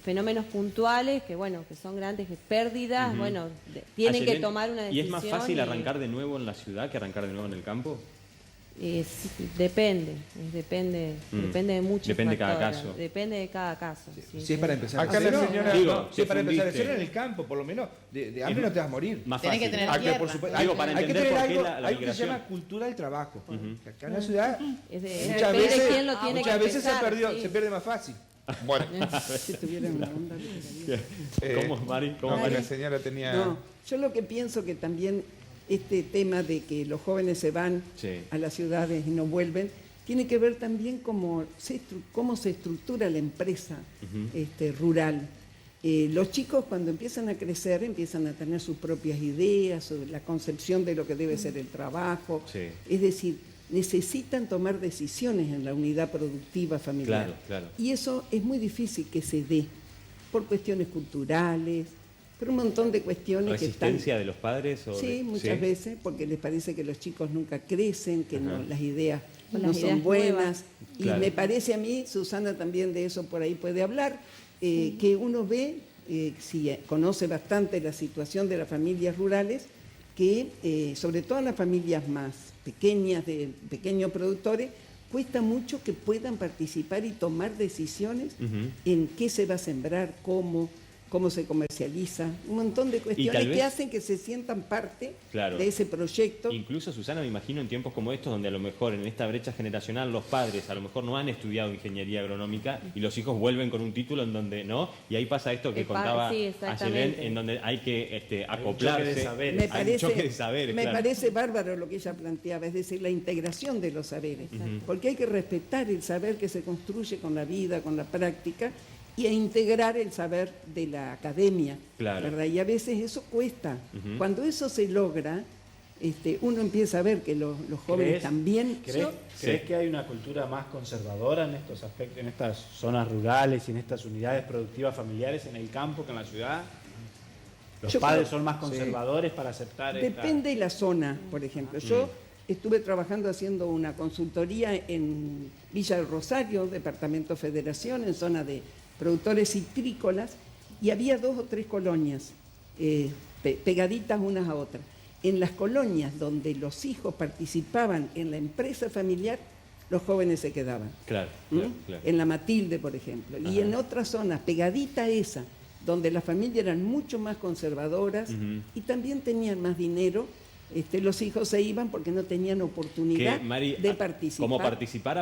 fenómenos puntuales que bueno, que son grandes pérdidas, bueno, tienen que tomar una decisión. ¿Y es más fácil arrancar de nuevo en la ciudad que arrancar de nuevo en el campo? Sí, depende de muchos Depende factores. de cada caso. Depende de cada caso. Si es para empezar acá la señora, si es para empezar a cero en el campo, por lo menos de hambre no te vas a morir. Más fácil. Tenés que tener Acá, tierra. por supuesto, Digo, para hay que entender tener por qué algo, la hay que se migración. llama cultura del trabajo. Acá en la ciudad muchas veces se pierde más fácil. Bueno, Si tuvieran una onda. ¿Cómo, Mari? La señora tenía... No, yo lo que pienso que también este tema de que los jóvenes se van a las ciudades y no vuelven, tiene que ver también cómo se estructura la empresa rural. Los chicos cuando empiezan a crecer empiezan a tener sus propias ideas sobre la concepción de lo que debe ser el trabajo. Sí. Es decir, necesitan tomar decisiones en la unidad productiva familiar. Claro, claro. Y eso es muy difícil que se dé por cuestiones culturales, por un montón de cuestiones que están... ¿Resistencia de los padres? Sí, muchas veces, porque les parece que los chicos nunca crecen, que no, las ideas O no las son ideas buenas. nuevas. Y Claro. me parece a mí, Susana también de eso por ahí puede hablar, que uno ve, si conoce bastante la situación de las familias rurales, que sobre todo las familias más pequeñas, de pequeños productores, cuesta mucho que puedan participar y tomar decisiones en qué se va a sembrar, cómo se comercializa, un montón de cuestiones que hacen que se sientan parte de ese proyecto. Incluso, Susana, me imagino en tiempos como estos, donde a lo mejor en esta brecha generacional los padres a lo mejor no han estudiado ingeniería agronómica y los hijos vuelven con un título en donde no, y ahí pasa esto que contaba Ayelén, en donde hay que acoplarse. Hay un choque de saberes. Me parece bárbaro lo que ella planteaba, es decir, la integración de los saberes, porque hay que respetar el saber que se construye con la vida, con la práctica, y a integrar el saber de la academia, ¿verdad? Y a veces eso cuesta. Cuando eso se logra, uno empieza a ver que los jóvenes también... ¿Crees que hay una cultura más conservadora en estos aspectos, en estas zonas rurales y en estas unidades productivas familiares en el campo que en la ciudad? ¿Los padres son más conservadores para aceptar Depende de la zona, por ejemplo. Yo estuve trabajando haciendo una consultoría en Villa del Rosario, Departamento Federación, en zona de productores citrícolas, y había 2 o 3 colonias pegaditas unas a otras. En las colonias donde los hijos participaban en la empresa familiar, los jóvenes se quedaban. Claro. En la Matilde, por ejemplo. Y en otras zonas, pegadita a esa, donde las familias eran mucho más conservadoras y también tenían más dinero, los hijos se iban porque no tenían oportunidad de participar. Como participar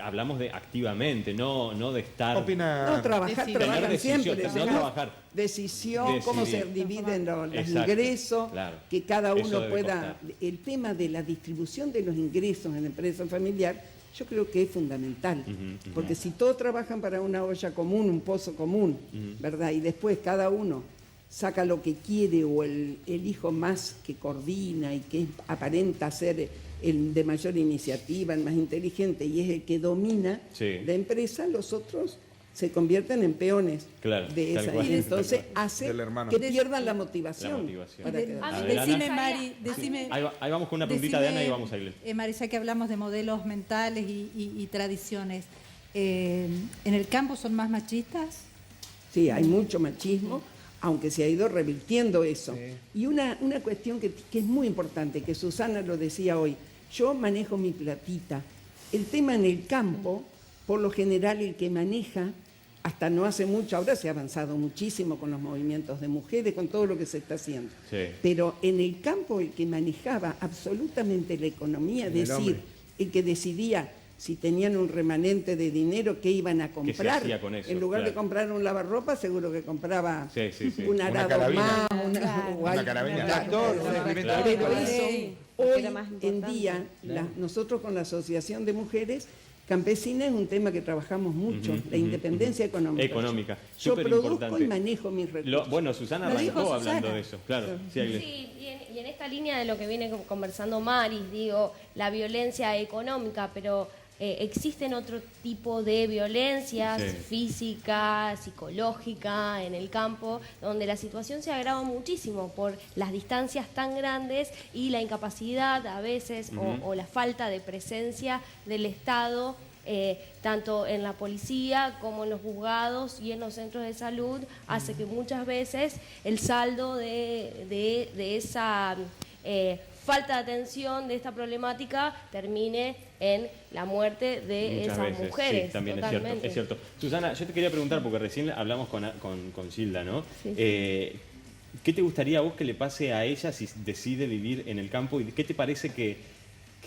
hablamos de activamente, no de estar... No, trabajan siempre. Trabajar. Decisión, cómo se dividen los ingresos, que cada uno pueda... El tema de la distribución de los ingresos en la empresa familiar, yo creo que es fundamental. Porque si todos trabajan para una olla común, un pozo común, ¿verdad? Y después cada uno saca lo que quiere, o el hijo más que coordina y que aparenta ser el de mayor iniciativa, el más inteligente, y es el que domina la empresa, los otros se convierten en peones de esa. Y entonces hace que pierdan la motivación. Decime, Mari, ahí vamos con una preguntita de Ana y vamos a ir. Marisa, que hablamos de modelos mentales y tradiciones. ¿En el campo son más machistas? Sí, hay mucho machismo, aunque se ha ido revirtiendo eso. Y una cuestión que es muy importante, que Susana lo decía hoy, yo manejo mi platita. El tema en el campo, por lo general el que maneja, hasta no hace mucho, ahora se ha avanzado muchísimo con los movimientos de mujeres, con todo lo que se está haciendo. Pero en el campo el que manejaba absolutamente la economía, es decir, el que decidía si tenían un remanente de dinero, ¿qué iban a comprar? Con eso, en lugar de comprar un lavarropa, seguro que compraba un una arado más, una carabina. Pero eso, hoy en día, nosotros con la Asociación de Mujeres Campesinas es un tema que trabajamos mucho, la independencia económica. Yo produzco y manejo mis recursos. Bueno, Susana arrancó hablando de eso, claro. Sí, y en esta línea de lo que viene conversando Maris, digo, la violencia económica, pero existen otro tipo de violencias física, psicológica en el campo, donde la situación se agrava muchísimo por las distancias tan grandes y la incapacidad a veces o la falta de presencia del Estado, tanto en la policía como en los juzgados y en los centros de salud, hace que muchas veces el saldo de esa falta de atención de esta problemática termine en la muerte de muchas esas veces, mujeres. Sí, también totalmente. es cierto. Susana, yo te quería preguntar, porque recién hablamos con Gilda, ¿no? Sí. ¿Qué te gustaría a vos que le pase a ella si decide vivir en el campo? ¿Y qué te parece que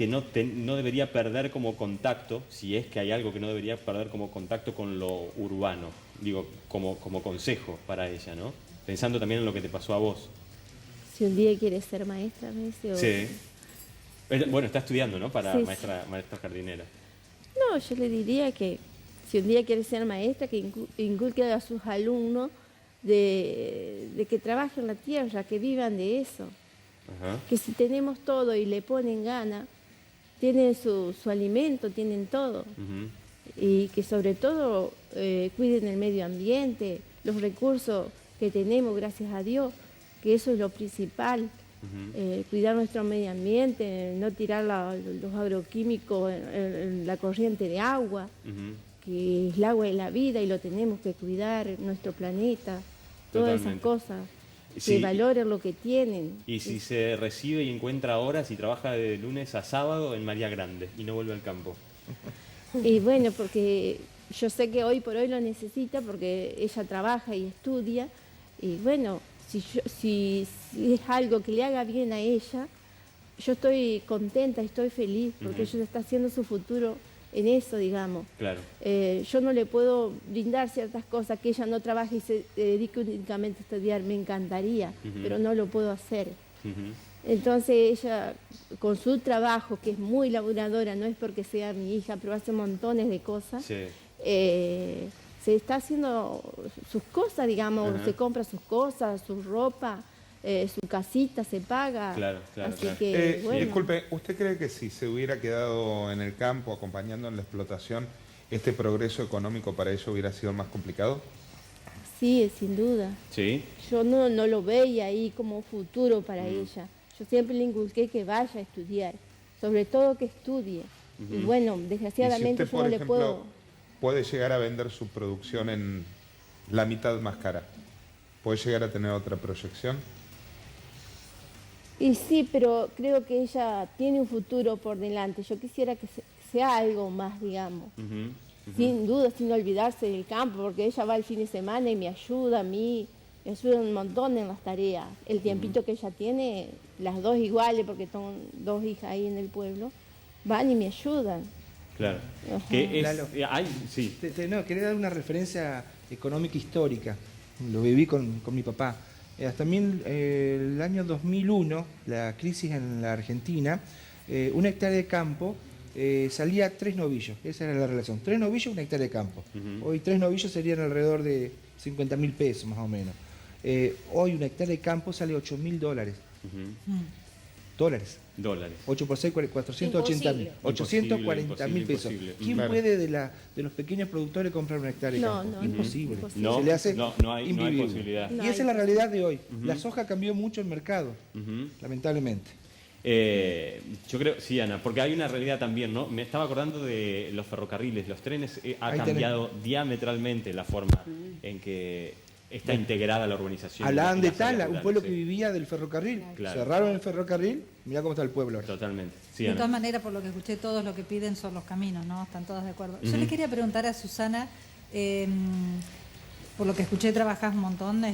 no debería perder como contacto, si es que hay algo que no debería perder como contacto con lo urbano? Digo, como consejo para ella, ¿no? Pensando también en lo que te pasó a vos. Si un día quieres ser maestra, me dice. Sí. Bueno, está estudiando, ¿no? Para Sí, maestra jardinera. No, yo le diría que si un día quiere ser maestra, que inculque a sus alumnos de que trabajen la tierra, que vivan de eso. Que si tenemos todo y le ponen gana, tienen su alimento, tienen todo. Y que sobre todo cuiden el medio ambiente, los recursos que tenemos, gracias a Dios, que eso es lo principal. Cuidar nuestro medio ambiente, no tirar los agroquímicos en la corriente de agua, que el agua es la vida y lo tenemos que cuidar, nuestro planeta, todas esas cosas. Que valoren lo que tienen. Y si se recibe y encuentra horas y trabaja de lunes a sábado en María Grande y no vuelve al campo. Y bueno, porque yo sé que hoy por hoy lo necesita porque ella trabaja y estudia. Y bueno, si es algo que le haga bien a ella, yo estoy contenta, estoy feliz, porque ella está haciendo su futuro en eso, digamos. Claro. Yo no le puedo brindar ciertas cosas, que ella no trabaje y se dedique únicamente a estudiar, me encantaría, pero no lo puedo hacer. Entonces ella, con su trabajo, que es muy laburadora, no es porque sea mi hija, pero hace montones de cosas, se está haciendo sus cosas, digamos, se compra sus cosas, su ropa, su casita se paga. Claro. Así que, bueno. Disculpe, ¿usted cree que si se hubiera quedado en el campo acompañando en la explotación, este progreso económico para ella hubiera sido más complicado? Sí, sin duda. ¿Sí? Yo no lo veía ahí como futuro para ella. Yo siempre le inculqué que vaya a estudiar, sobre todo que estudie. Y bueno, desgraciadamente ¿Y si usted, yo no le puedo... puede llegar a vender su producción en la mitad más cara? ¿Puede llegar a tener otra proyección? Y sí, pero creo que ella tiene un futuro por delante. Yo quisiera que sea algo más, digamos. Sin duda, sin olvidarse del campo, porque ella va el fin de semana y me ayuda a mí, me ayuda un montón en las tareas. El tiempito que ella tiene, las dos iguales, porque son dos hijas ahí en el pueblo, van y me ayudan. Claro. Quería dar una referencia económica histórica. Lo viví con mi papá. Hasta el año 2001, la crisis en la Argentina, una hectárea de campo salía 3 novillos. Esa era la relación. 3 novillos, una hectárea de campo. Hoy 3 novillos serían alrededor de 50.000 pesos más o menos. Hoy una hectárea de campo sale $8.000. Dólares. 8 por 6, 480.000. 840.000 pesos. ¿Quién puede de los pequeños productores comprar una hectárea de campo? Imposible. No, se le hace no hay posibilidad. Y esa es la realidad de hoy. La soja cambió mucho el mercado, lamentablemente. Yo creo, sí, Ana, porque hay una realidad también, ¿no? Me estaba acordando de los ferrocarriles, los trenes, ha cambiado diametralmente la forma en que está integrada la urbanización. Hablaban de Tala, un pueblo que vivía del ferrocarril. Claro. Cerraron el ferrocarril, mirá cómo está el pueblo ahora. Totalmente. Sí, de todas maneras, por lo que escuché, todos lo que piden son los caminos, ¿no? Están todos de acuerdo. Yo le quería preguntar a Susana, por lo que escuché, trabajás un montón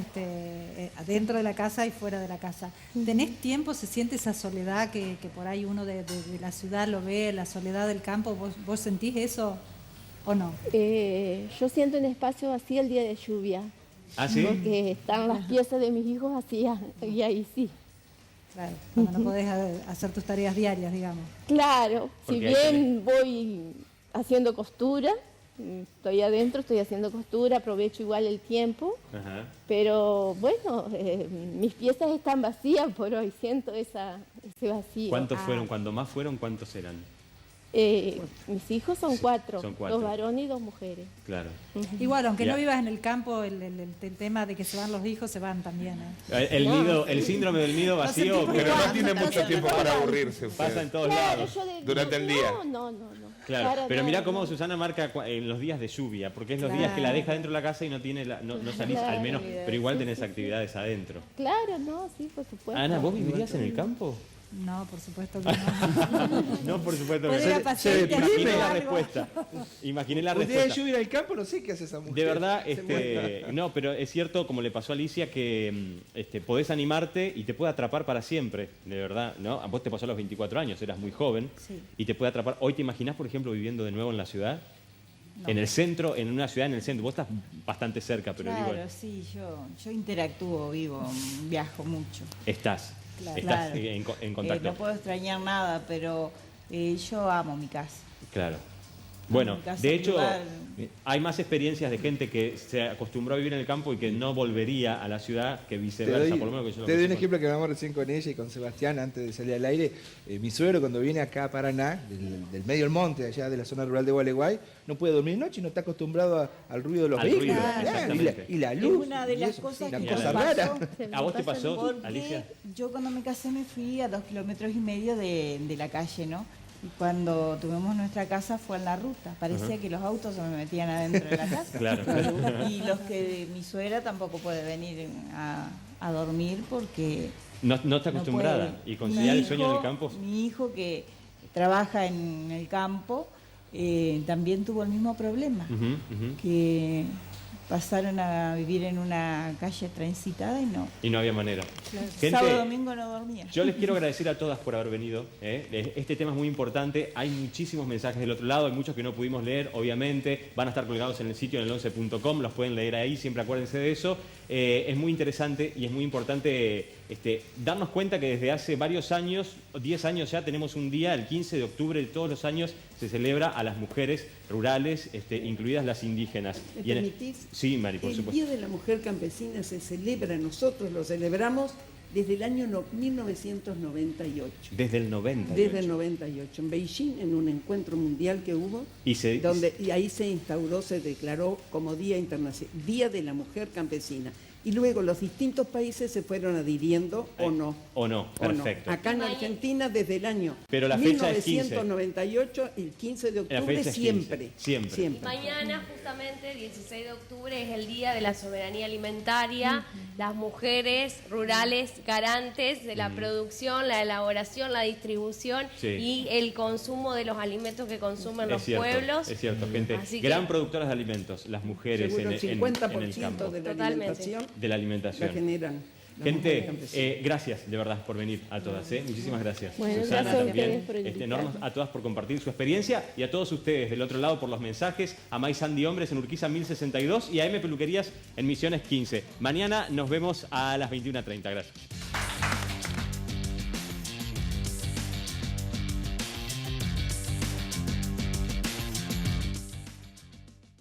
adentro de la casa y fuera de la casa. ¿Tenés tiempo? ¿Se siente esa soledad que por ahí uno de la ciudad lo ve, la soledad del campo? ¿Vos sentís eso o no? Yo siento un espacio así el día de lluvia. ¿Ah, sí? Porque están las piezas de mis hijos así, y ahí sí. Claro, cuando no podés hacer tus tareas diarias, digamos. Claro, si bien voy haciendo costura, estoy adentro, estoy haciendo costura, aprovecho igual el tiempo, pero bueno, mis piezas están vacías por hoy, siento ese vacío. ¿Cuántos fueron? Cuando más fueron, ¿cuántos eran? Mis hijos son 4, son 4, 2 varones y 2 mujeres. Claro. Igual, aunque no vivas en el campo, el tema de que se van los hijos, se van también. El síndrome del nido vacío, pero no tiene mucho tiempo para aburrirse. Pasa en todos lados. Durante el día. No. Claro, pero mirá cómo Susana marca en los días de lluvia, porque es los días que la deja dentro de la casa y no salís, al menos, pero igual tenés actividades adentro. Claro, no, sí, por supuesto. Ana, ¿vos vivirías en el campo? No, por supuesto que no. No, por supuesto que no. Imaginé la respuesta. Imaginé la respuesta. Un día de lluvia en el campo, no sé qué hace esa mujer. De verdad, no, pero es cierto, como le pasó a Alicia, que podés animarte y te puede atrapar para siempre, de verdad, ¿no? A vos te pasó a los 24 años, eras muy joven, y te puede atrapar. Hoy te imaginás, por ejemplo, viviendo de nuevo en la ciudad, en el centro, en una ciudad en el centro. Vos estás bastante cerca, pero claro, digo... sí, yo interactúo, vivo, viajo mucho. Estás en contacto. No puedo extrañar nada, pero yo amo mi casa. Claro. Bueno, Mi casa de hecho, rural. hay más experiencias de gente que se acostumbró a vivir en el campo y que no volvería a la ciudad que viceversa, por lo menos que yo lo Te doy un conozco. ejemplo que hablamos recién con ella y con Sebastián antes de salir al aire. Mi suegro cuando viene acá a Paraná, del medio del monte, allá de la zona rural de Gualeguay, no puede dormir noche y no está acostumbrado al ruido de los vehículos. exactamente. Y la luz. Es una de y las eso, cosas una que cosa me rara. pasó. ¿A vos te pasó, Porque Alicia? yo cuando me casé me fui a 2,5 kilómetros de la calle, ¿no? Y cuando tuvimos nuestra casa fue en la ruta. Parecía que los autos se me metían adentro de la casa. Claro. Y los que mi suegra tampoco puede venir a dormir porque No está acostumbrada puede. y conciliar el sueño en el hijo- campo. Mi hijo que trabaja en el campo también tuvo el mismo problema. Ujú, ujú. Que pasaron a vivir en una calle transitada y no. Y no había manera. Gente, Sábado domingo no dormía. yo les quiero agradecer a todas por haber venido. Este tema es muy importante. Hay muchísimos mensajes del otro lado, hay muchos que no pudimos leer, obviamente. Van a estar colgados en el sitio en el 11.com, los pueden leer ahí, siempre acuérdense de eso. Es muy interesante y es muy importante darnos cuenta que desde hace varios años, 10 años ya, tenemos un día, el 15 de octubre de todos los años, se celebra a las mujeres rurales, incluidas las indígenas. ¿Me Y permitís? Sí, Mari, por El supuesto. Día de la Mujer Campesina se celebra, nosotros lo celebramos desde el año 1998. Desde el 90. Desde el 98, en Beijing, en un encuentro mundial que hubo, y ahí se instauró, se declaró como Día Internacional, Día de la Mujer Campesina. Y luego los distintos países se fueron adhiriendo o no. O no, perfecto. Acá en Argentina desde el año Pero la fecha es 15. 1998, el 15 de La octubre, fecha es 15, siempre. siempre. Siempre. Mañana, justamente, 16 de octubre, es el Día de la Soberanía Alimentaria. Las mujeres rurales garantes de la producción, la elaboración, la distribución y el consumo de los alimentos que consumen los pueblos. Es cierto, gente. Así que- Gran productoras de alimentos, las mujeres Seguro en el el 50% campo. de la Totalmente. alimentación De la alimentación. la generan. las mujeres Gente, campesinas. gracias de verdad por venir a todas. Muchísimas gracias. Bueno, Susana gracias a también. ustedes por invitarme. Enormes a todas por compartir su experiencia y a todos ustedes del otro lado por los mensajes. A May Sandy Hombres en Urquiza 1062 y a M Peluquerías en Misiones 15. Mañana nos vemos a las 21:30. Gracias.